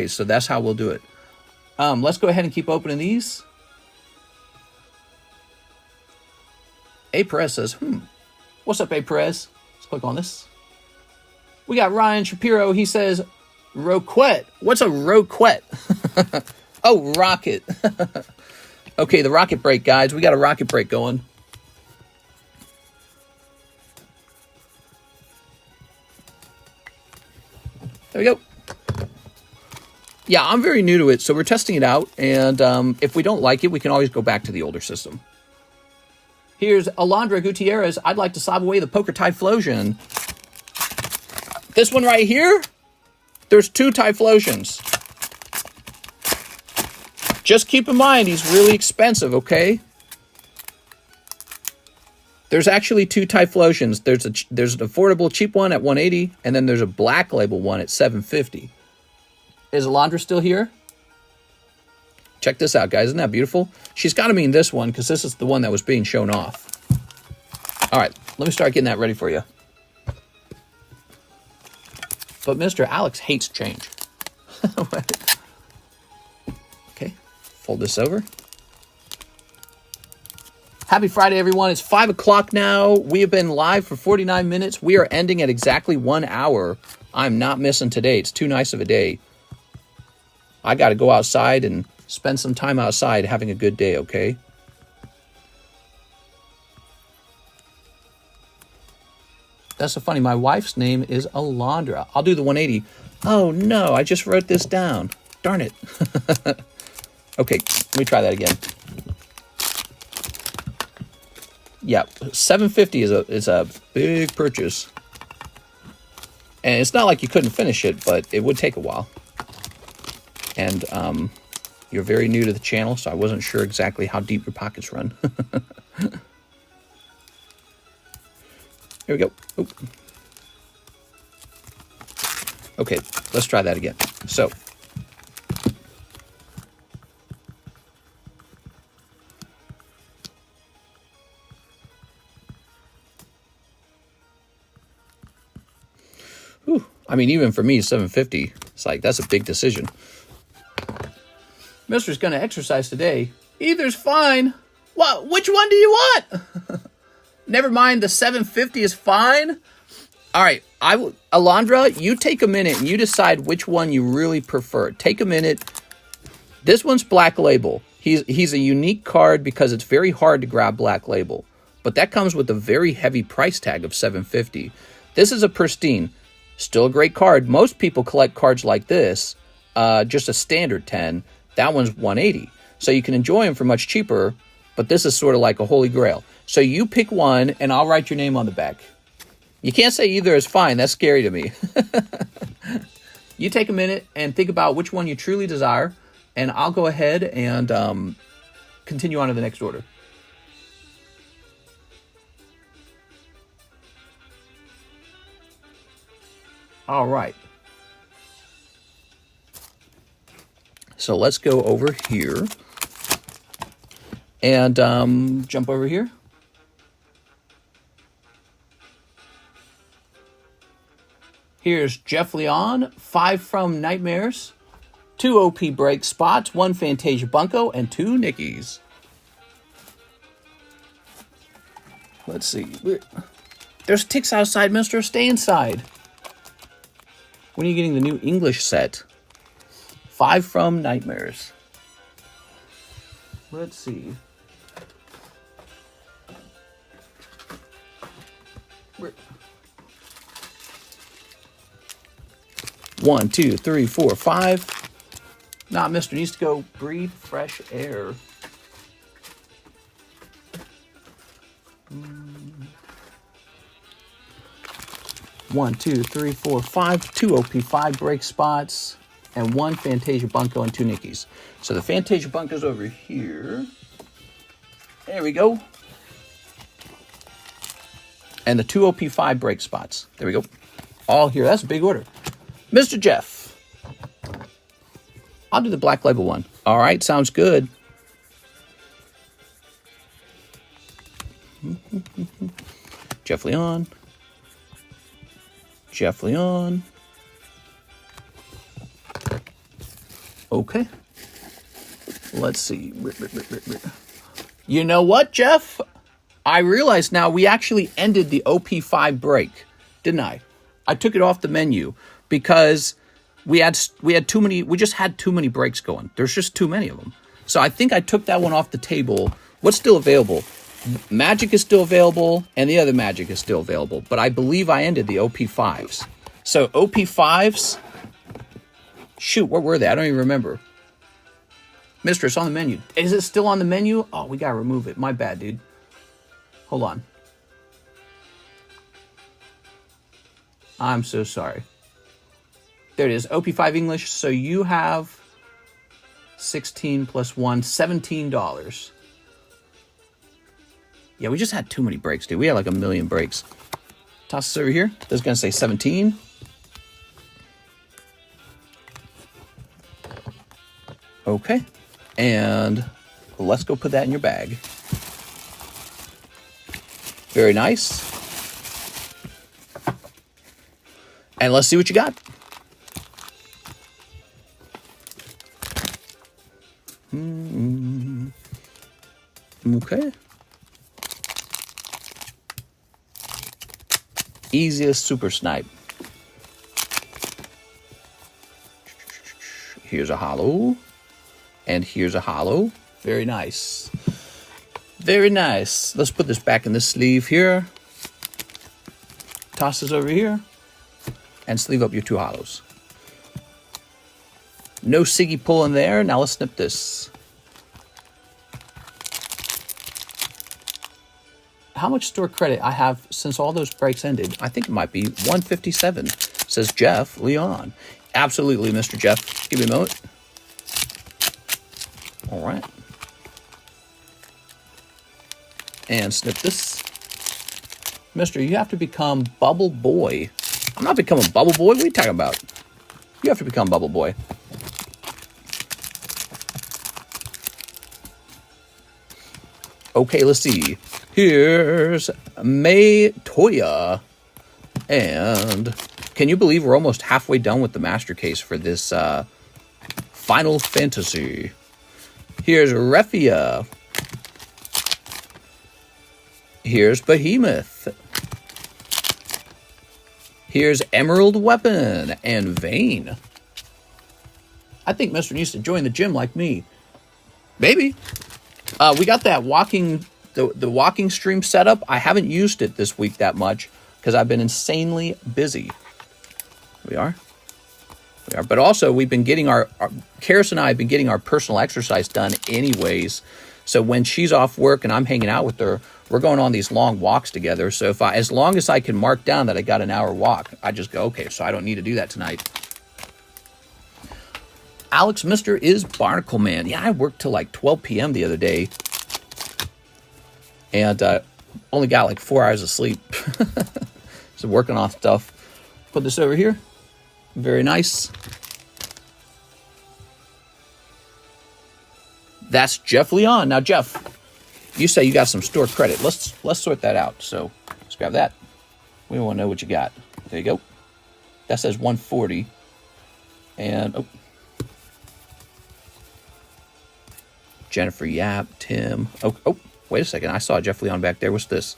so that's how we'll do it. Let's go ahead and keep opening these. A. Perez says, What's up, A. Perez? Let's click on this. We got Ryan Shapiro. He says, Roquette. What's a Roquette? Oh, rocket. Okay, the rocket break, guys. We got a rocket break going. There we go. Yeah, I'm very new to it, so we're testing it out. And if we don't like it, we can always go back to the older system. Here's Alondra Gutierrez. I'd like to sob away the Poker Typhlosion. This one right here, there's 2 Typhlosions. Just keep in mind, he's really expensive, okay? There's actually 2 Typhlosions. There's an affordable cheap one at $180, and then there's a black label one at $750. Is Alondra still here? Check this out, guys. Isn't that beautiful? She's got to mean this one, because this is the one that was being shown off. All right, let me start getting that ready for you. But Mr. Alex hates change. Okay, fold this over. Happy Friday, everyone. It's 5 o'clock now. We have been live for 49 minutes. We are ending at exactly 1 hour. I'm not missing today. It's too nice of a day. I got to go outside and spend some time outside having a good day, okay? That's so funny. My wife's name is Alondra. I'll do the 180. Oh, no. I just wrote this down. Darn it. Okay, let me try that again. Yeah, $750 is a big purchase. And it's not like you couldn't finish it, but it would take a while. And you're very new to the channel, so I wasn't sure exactly how deep your pockets run. Here we go. Oop. Okay, let's try that again. So, whew, I mean, even for me, 750, it's like, that's a big decision. Mister's going to exercise today. Either's fine. What? Which one do you want? Never mind, the 750 is fine. All right, Alondra, you take a minute and you decide which one you really prefer. Take a minute. This one's Black Label. He's a unique card because it's very hard to grab Black Label. But that comes with a very heavy price tag of $750. This is a pristine. Still a great card. Most people collect cards like this, just a standard 10. That one's $180. So you can enjoy them for much cheaper, but this is sort of like a holy grail. So you pick one, and I'll write your name on the back. You can't say either is fine. That's scary to me. You take a minute and think about which one you truly desire, and I'll go ahead and continue on to the next order. All right. So let's go over here and jump over here. Here's Jeff Leon, 5 from Nightmares, 2 OP break spots, 1 Vntg Bunko, and 2 Nickies. Let's see. There's ticks outside, mister. Stay inside. When are you getting the new English set? 5 from Nightmares. Let's see. One, 2, 3, 4, 5. Nah, mister needs to go breathe fresh air. One, 2, 3, 4, 5. 2 OP5 break spots. And 1 Vntg Bunko and 2 Nickies. So the Vntg Bunko's over here. There we go. And the 2 OP5 break spots. There we go. All here. That's a big order. Mr. Jeff. I'll do the Black Label one. All right, sounds good. Jeff Leon. Jeff Leon. Okay. Let's see. You know what, Jeff? I realize now we actually ended the OP5 break, didn't I? I took it off the menu because we had too many. We just had too many breaks going. There's just too many of them. So I think I took that one off the table. What's still available? Magic is still available, and the other Magic is still available. But I believe I ended the OP5s. So OP5s. Shoot, where were they? I don't even remember. Mister, it's on the menu. Is it still on the menu? Oh, we gotta remove it. My bad, dude. Hold on. I'm so sorry. There it is. OP5 English. So you have 16 plus 1, $17. Yeah, we just had too many breaks, dude. We had like a million breaks. Toss this over here. This is gonna say 17. Okay, and let's go put that in your bag. Very nice. And let's see what you got. Okay. Easiest Super Snipe. Here's a hollow. And here's a hollow. Very nice. Very nice. Let's put this back in the sleeve here. Toss this over here. And sleeve up your 2 hollows. No Siggy pull in there. Now let's snip this. How much store credit I have since all those breaks ended? I think it might be 157. Says Jeff Leon. Absolutely, Mr. Jeff. Give me a moment. All right. And snip this. Mister, you have to become Bubble Boy. I'm not becoming Bubble Boy. What are you talking about? You have to become Bubble Boy. Okay, let's see. Here's May Toya. And can you believe we're almost halfway done with the master case for this Final Fantasy? Here's Refia. Here's Behemoth. Here's Emerald Weapon and Vane. I think Mr. needs to join the gym like me. Maybe. We got that walking, the walking stream set up. I haven't used it this week that much because I've been insanely busy. We are. But also, we've been getting Karis and I have been getting our personal exercise done anyways. So when she's off work and I'm hanging out with her, we're going on these long walks together. So as long as I can mark down that I got an hour walk, I just go, okay, so I don't need to do that tonight. Alex Mister is Barnacle Man. Yeah, I worked till like 12 p.m. the other day. And only got like 4 hours of sleep. So working on stuff. Put this over here. Very nice. That's Jeff Leon. Now, Jeff, you say you got some store credit. Let's sort that out. So let's grab that. We want to know what you got. There you go. That says 140. And oh, Jennifer Yap, Tim. Oh, wait a second. I saw Jeff Leon back there. What's this?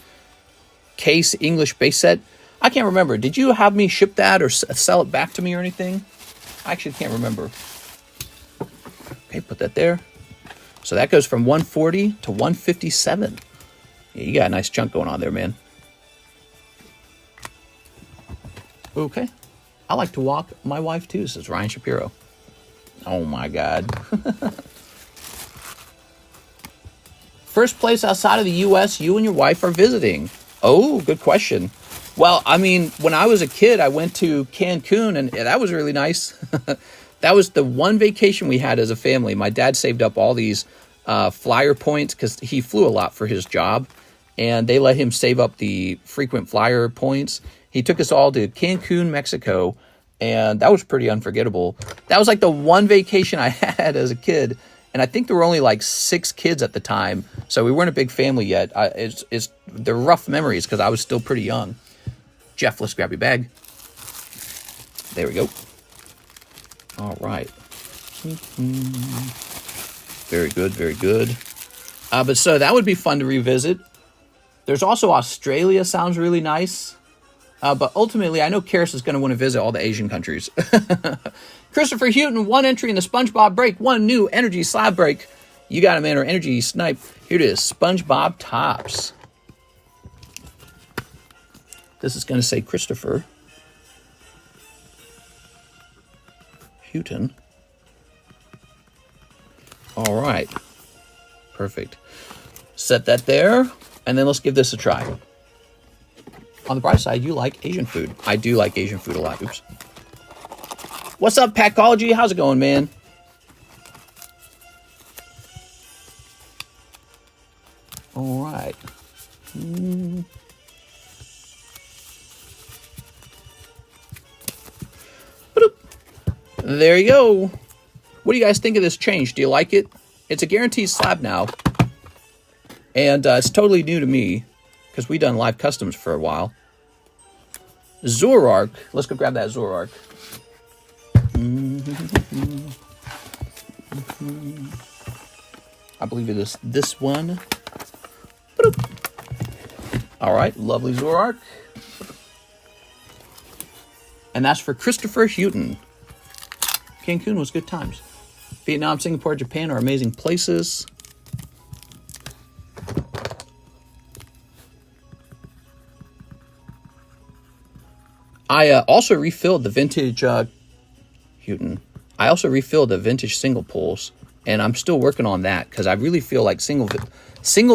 Case English base set. I can't remember. Did you have me ship that or sell it back to me or anything? I actually can't remember. Okay, put that there. So that goes from 140 to 157. Yeah, you got a nice chunk going on there, man. Okay. I like to walk my wife too, says Ryan Shapiro. Oh my God. First place outside of the U.S. you and your wife are visiting. Oh, good question. Well, I mean, when I was a kid, I went to Cancun, and that was really nice. That was the one vacation we had as a family. My dad saved up all these flyer points because he flew a lot for his job, and they let him save up the frequent flyer points. He took us all to Cancun, Mexico, and that was pretty unforgettable. That was like the one vacation I had as a kid, and I think there were only like 6 kids at the time, so we weren't a big family yet. They're rough memories because I was still pretty young. Jeff, let's grab your bag. There we go. All right. Very good, very good. But so that would be fun to revisit. There's also Australia, sounds really nice. But ultimately, I know Karis is going to want to visit all the Asian countries. Christopher Houghton, 1 entry in the SpongeBob break, 1 new energy slab break. You got it, man, or energy snipe. Here it is, SpongeBob Tops. This is going to say Christopher Houghton. All right. Perfect. Set that there, and then let's give this a try. On the bright side, you like Asian food. I do like Asian food a lot. Oops. What's up, Packology? How's it going, man? All right. There you go. What do you guys think of this change? Do you like it? It's a guaranteed slab now. And it's totally new to me because we've done live customs for a while. Zoroark. Let's go grab that Zoroark. I believe it is this one. All right, lovely Zoroark. And that's for Christopher Houghton. Cancun was good times. Vietnam, Singapore, Japan are amazing places. I also refilled the vintage Houghton. I also refilled the vintage single pulls, and I'm still working on that because I really feel like single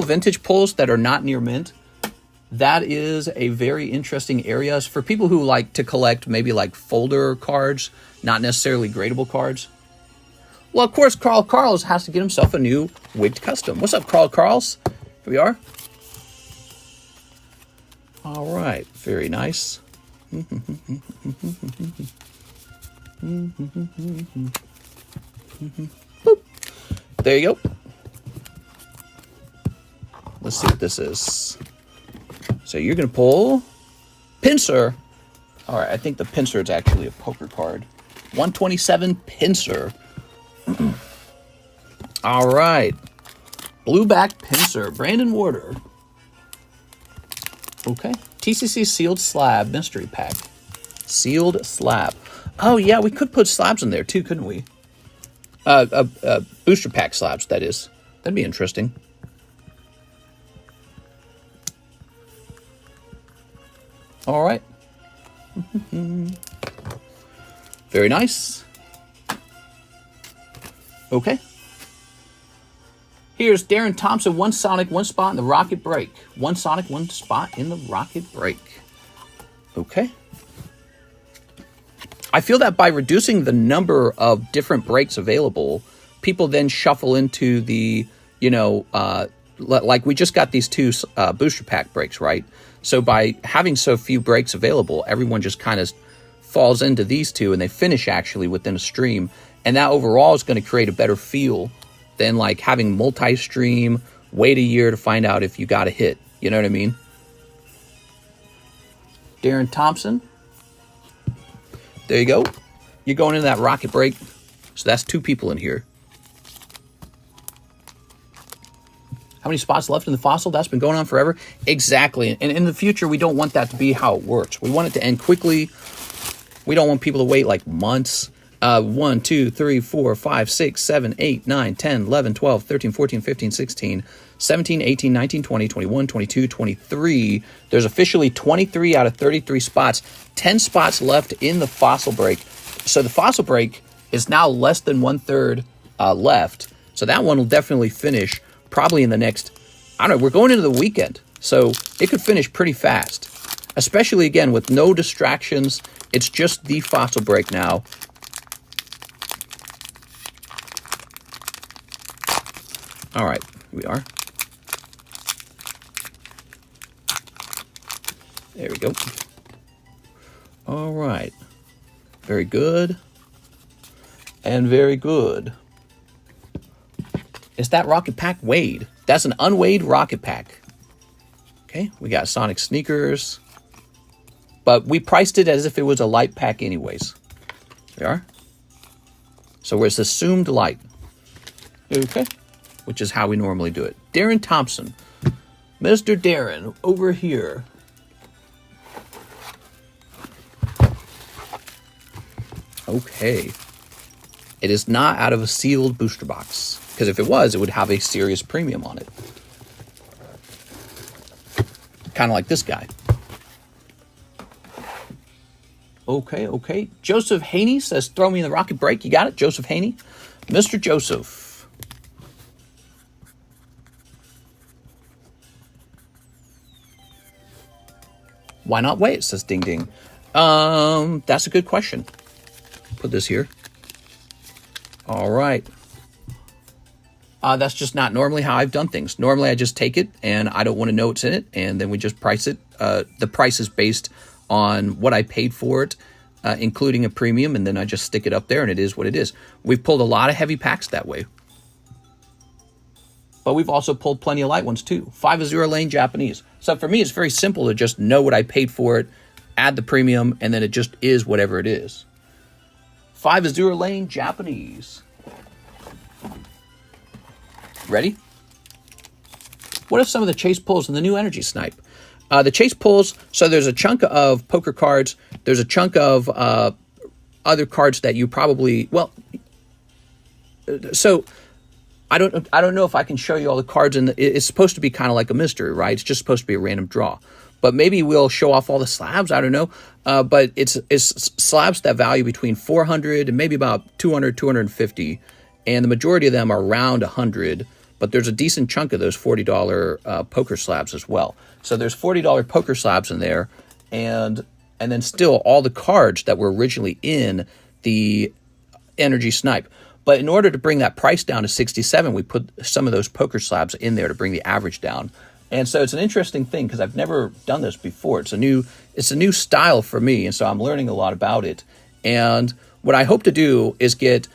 vintage pulls that are not near mint. That is a very interesting area for people who like to collect maybe like folder cards, not necessarily gradable cards. Well, of course, Carl Carls has to get himself a new wigged custom. What's up, Carl Carls? Here we are. All right, very nice. Boop. There you go. Let's see what this is. So you're going to pull Pincer. All right, I think the Pincer is actually a poker card. 127 Pincer. All right. Blueback Pincer. Brandon Warder. Okay. TCC Sealed Slab Mystery Pack. Sealed Slab. Oh, yeah, we could put slabs in there, too, couldn't we? Booster pack slabs, that is. That'd be interesting. All right. Very nice. Okay. Here's Darren Thompson, one Sonic, one spot in the Rocket Break. One Sonic, one spot in the Rocket Break. Okay. I feel that by reducing the number of different breaks available, people then shuffle into the, you know, like we just got these two booster pack breaks, right? So by having so few breaks available, everyone just kind of falls into these two and they finish actually within a stream. And that overall is going to create a better feel than like having multi-stream, wait a year to find out if you got a hit. You know what I mean? Darren Thompson. There you go. You're going into that Rocket Break. So that's two people in here. How many spots left in the fossil? That's been going on forever. Exactly. And in the future, we don't want that to be how it works. We want it to end quickly. We don't want people to wait like months. 1, 2, 3, 4, 5, 6, 7, 8, 9, 10, 11, 12, 13, 14, 15, 16, 17, 18, 19, 20, 21, 22, 23. There's officially 23 out of 33 spots. 10 spots left in the fossil break. So the fossil break is now less than 1/3 left. So that one will definitely finish probably in the next, I don't know, we're going into the weekend. So it could finish pretty fast. Especially, again, with no distractions. It's just the fossil break now. All right, here we are. There we go. All right. Very good. And very good. Is that Rocket Pack weighed? That's an unweighed Rocket Pack. Okay, we got Sonic Sneakers. But we priced it as if it was a light pack anyways. There we are. So it's assumed light. Okay. Which is how we normally do it. Darren Thompson. Mr. Darren, over here. Okay. It is not out of a sealed booster box. Because if it was, it would have a serious premium on it. Kind of like this guy. Okay, okay. Joseph Haney says, throw me in the Rocket Break. You got it, Joseph Haney? Mr. Joseph. Why not wait? Says Ding Ding. That's a good question. Put this here. All right. That's just not normally how I've done things. Normally, I just take it, and I don't want to know what's in it, and then we just price it. The price is based on what I paid for it, including a premium, and then I just stick it up there, and it is what it is. We've pulled a lot of heavy packs that way. But we've also pulled plenty of light ones, too. 5-0 lane Japanese. So for me, it's very simple to just know what I paid for it, add the premium, and then it just is whatever it is. 5-0 lane Japanese. Ready? What if some of the chase pulls in the new energy snipe? The chase pulls, so there's a chunk of poker cards. There's a chunk of other cards that you probably, well, so I don't know if I can show you all the cards. It's supposed to be kind of like a mystery, right? It's just supposed to be a random draw. But maybe we'll show off all the slabs. I don't know. But it's slabs that value between 400 and maybe about 200, 250. And the majority of them are around 100. But there's a decent chunk of those $40 poker slabs as well. So there's $40 poker slabs in there. And then still all the cards that were originally in the energy snipe. But in order to bring that price down to 67, we put some of those poker slabs in there to bring the average down. And so it's an interesting thing because I've never done this before. It's a new style for me, and so I'm learning a lot about it. And what I hope to do is get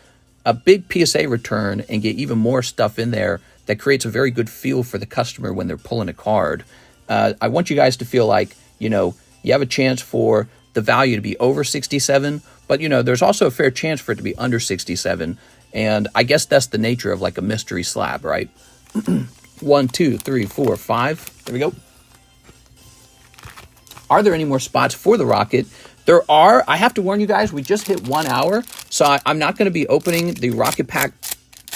a big PSA return and get even more stuff in there that creates a very good feel for the customer when they're pulling a card. I want you guys to feel like, you have a chance for the value to be over 67, but there's also a fair chance for it to be under 67. And I guess that's the nature of like a mystery slab, right? 1, 2, 3, 4, 5. There we go. Are there any more spots for the rocket? There are. I have to warn you guys, we just hit 1 hour, so I'm not going to be opening the rocket pack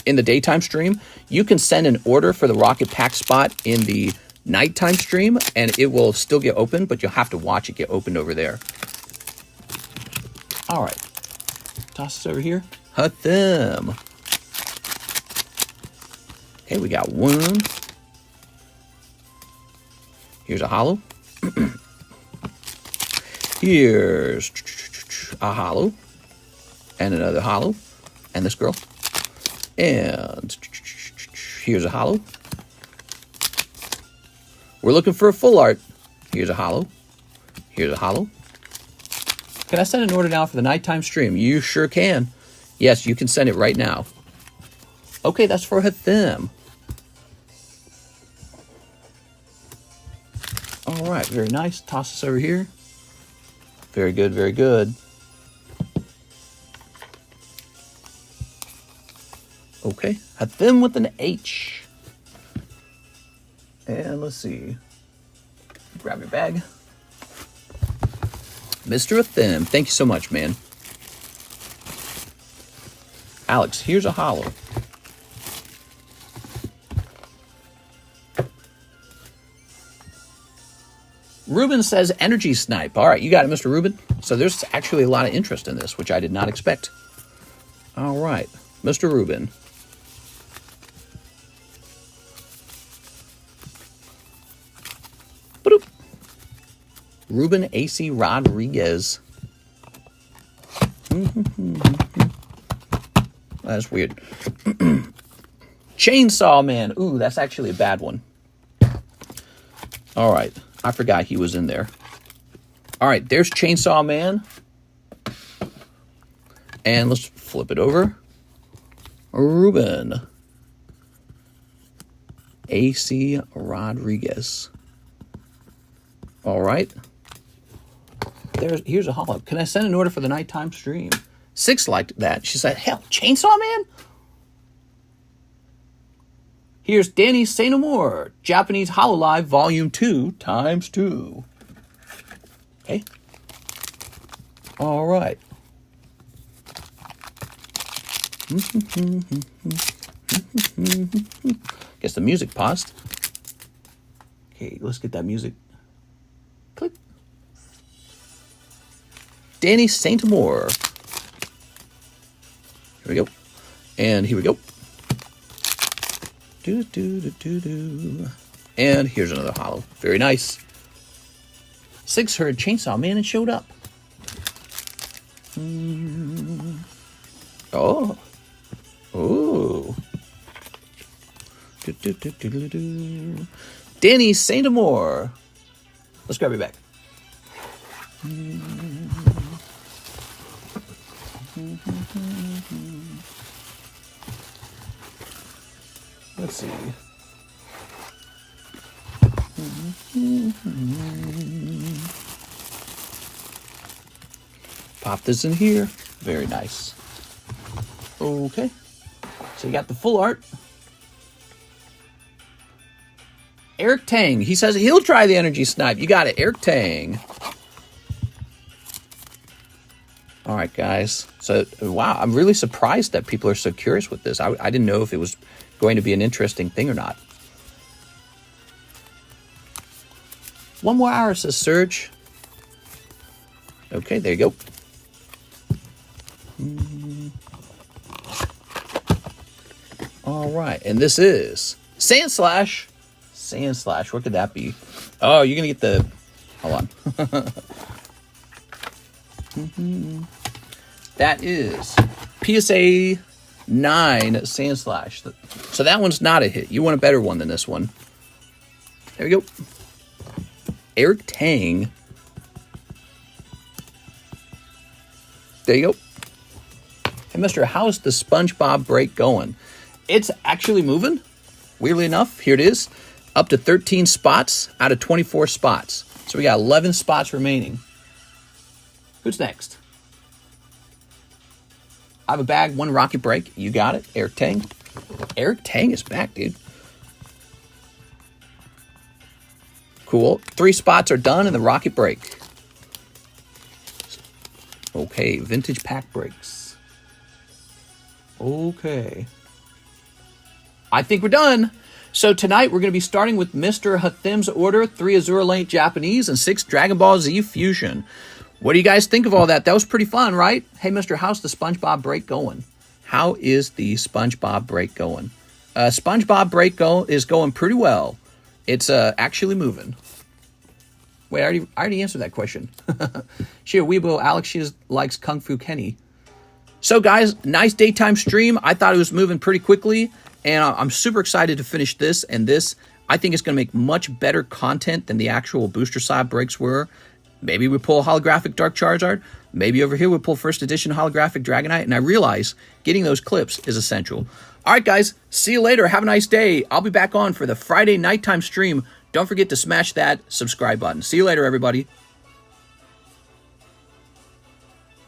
in the daytime stream. You can send an order for the rocket pack spot in the nighttime stream, and it will still get opened, but you'll have to watch it get opened over there. All right. Toss this over here. Hut them. Okay, we got one. Here's a hollow. Here's a hollow. And another hollow. And this girl. And here's a hollow. We're looking for a full art. Here's a hollow. Here's a hollow. Can I send an order now for the nighttime stream? You sure can. Yes, you can send it right now. Okay, that's for them. All right, very nice. Toss this over here. Very good, very good. Okay, them with an H. And let's see. Grab your bag. Mr. Them, thank you so much, man. Alex, here's a hollow. Ruben says energy snipe. All right, you got it, Mr. Ruben. So there's actually a lot of interest in this, which I did not expect. All right, Mr. Ruben. Ba-doop. Ruben A.C. Rodriguez. That's weird. Chainsaw Man. Ooh, that's actually a bad one. All right. I forgot he was in there. All right, there's Chainsaw Man. And let's flip it over. Ruben A.C. Rodriguez. All right. Here's a hollow. Can I send an order for the nighttime stream? 6 liked that. She said, hell, Chainsaw Man? Here's Danny Say No More, Japanese Hololive Volume 2 ×2. Okay. All right. Guess the music paused. Okay, let's get that music. Click. Danny Saint Moore. Here we go. And here we go. And here's another hollow. Very nice. 6 heard Chainsaw Man and showed up. Oh. Oh. Danny Saint Amour. Let's grab your back. Let's see. Pop this in here. Very nice. Okay. So you got the full art. Eric Tang. He says he'll try the energy snipe. You got it, Eric Tang. All right, guys. So, wow, I'm really surprised that people are so curious with this. I didn't know if it was going to be an interesting thing or not. 1 more hour, says Serge. Okay, there you go. All right, and this is Sand Slash. Sand Slash, what could that be? Oh, you're going to get the... Hold on. That is PSA 9 Sand Slash. So that one's not a hit. You want a better one than this one. There we go. Eric Tang. There you go. Hey, Mister, how's the SpongeBob break going? It's actually moving. Weirdly enough, here it is. Up to 13 spots out of 24 spots. So we got 11 spots remaining. Who's next? I have a bag, 1 rocket break. You got it, Eric Tang. Eric Tang is back, dude. Cool. 3 spots are done in the rocket break. Okay, vintage pack breaks. Okay. I think we're done. So tonight we're going to be starting with Mr. Hathim's order, 3 Azure Lane Japanese and 6 Dragon Ball Z Fusion. What do you guys think of all that? That was pretty fun, right? Hey, Mr. How's the SpongeBob break going? How is the SpongeBob break going? SpongeBob break is going pretty well. It's actually moving. Wait, I already answered that question. Shia Weibo, Alex, she likes Kung Fu Kenny. So, guys, nice daytime stream. I thought it was moving pretty quickly, and I'm super excited to finish this. And this, I think, is going to make much better content than the actual booster side breaks were. Maybe we pull holographic Dark Charizard. Maybe over here we pull first edition holographic Dragonite. And I realize getting those clips is essential. All right, guys, see you later. Have a nice day. I'll be back on for the Friday nighttime stream. Don't forget to smash that subscribe button. See you later, everybody.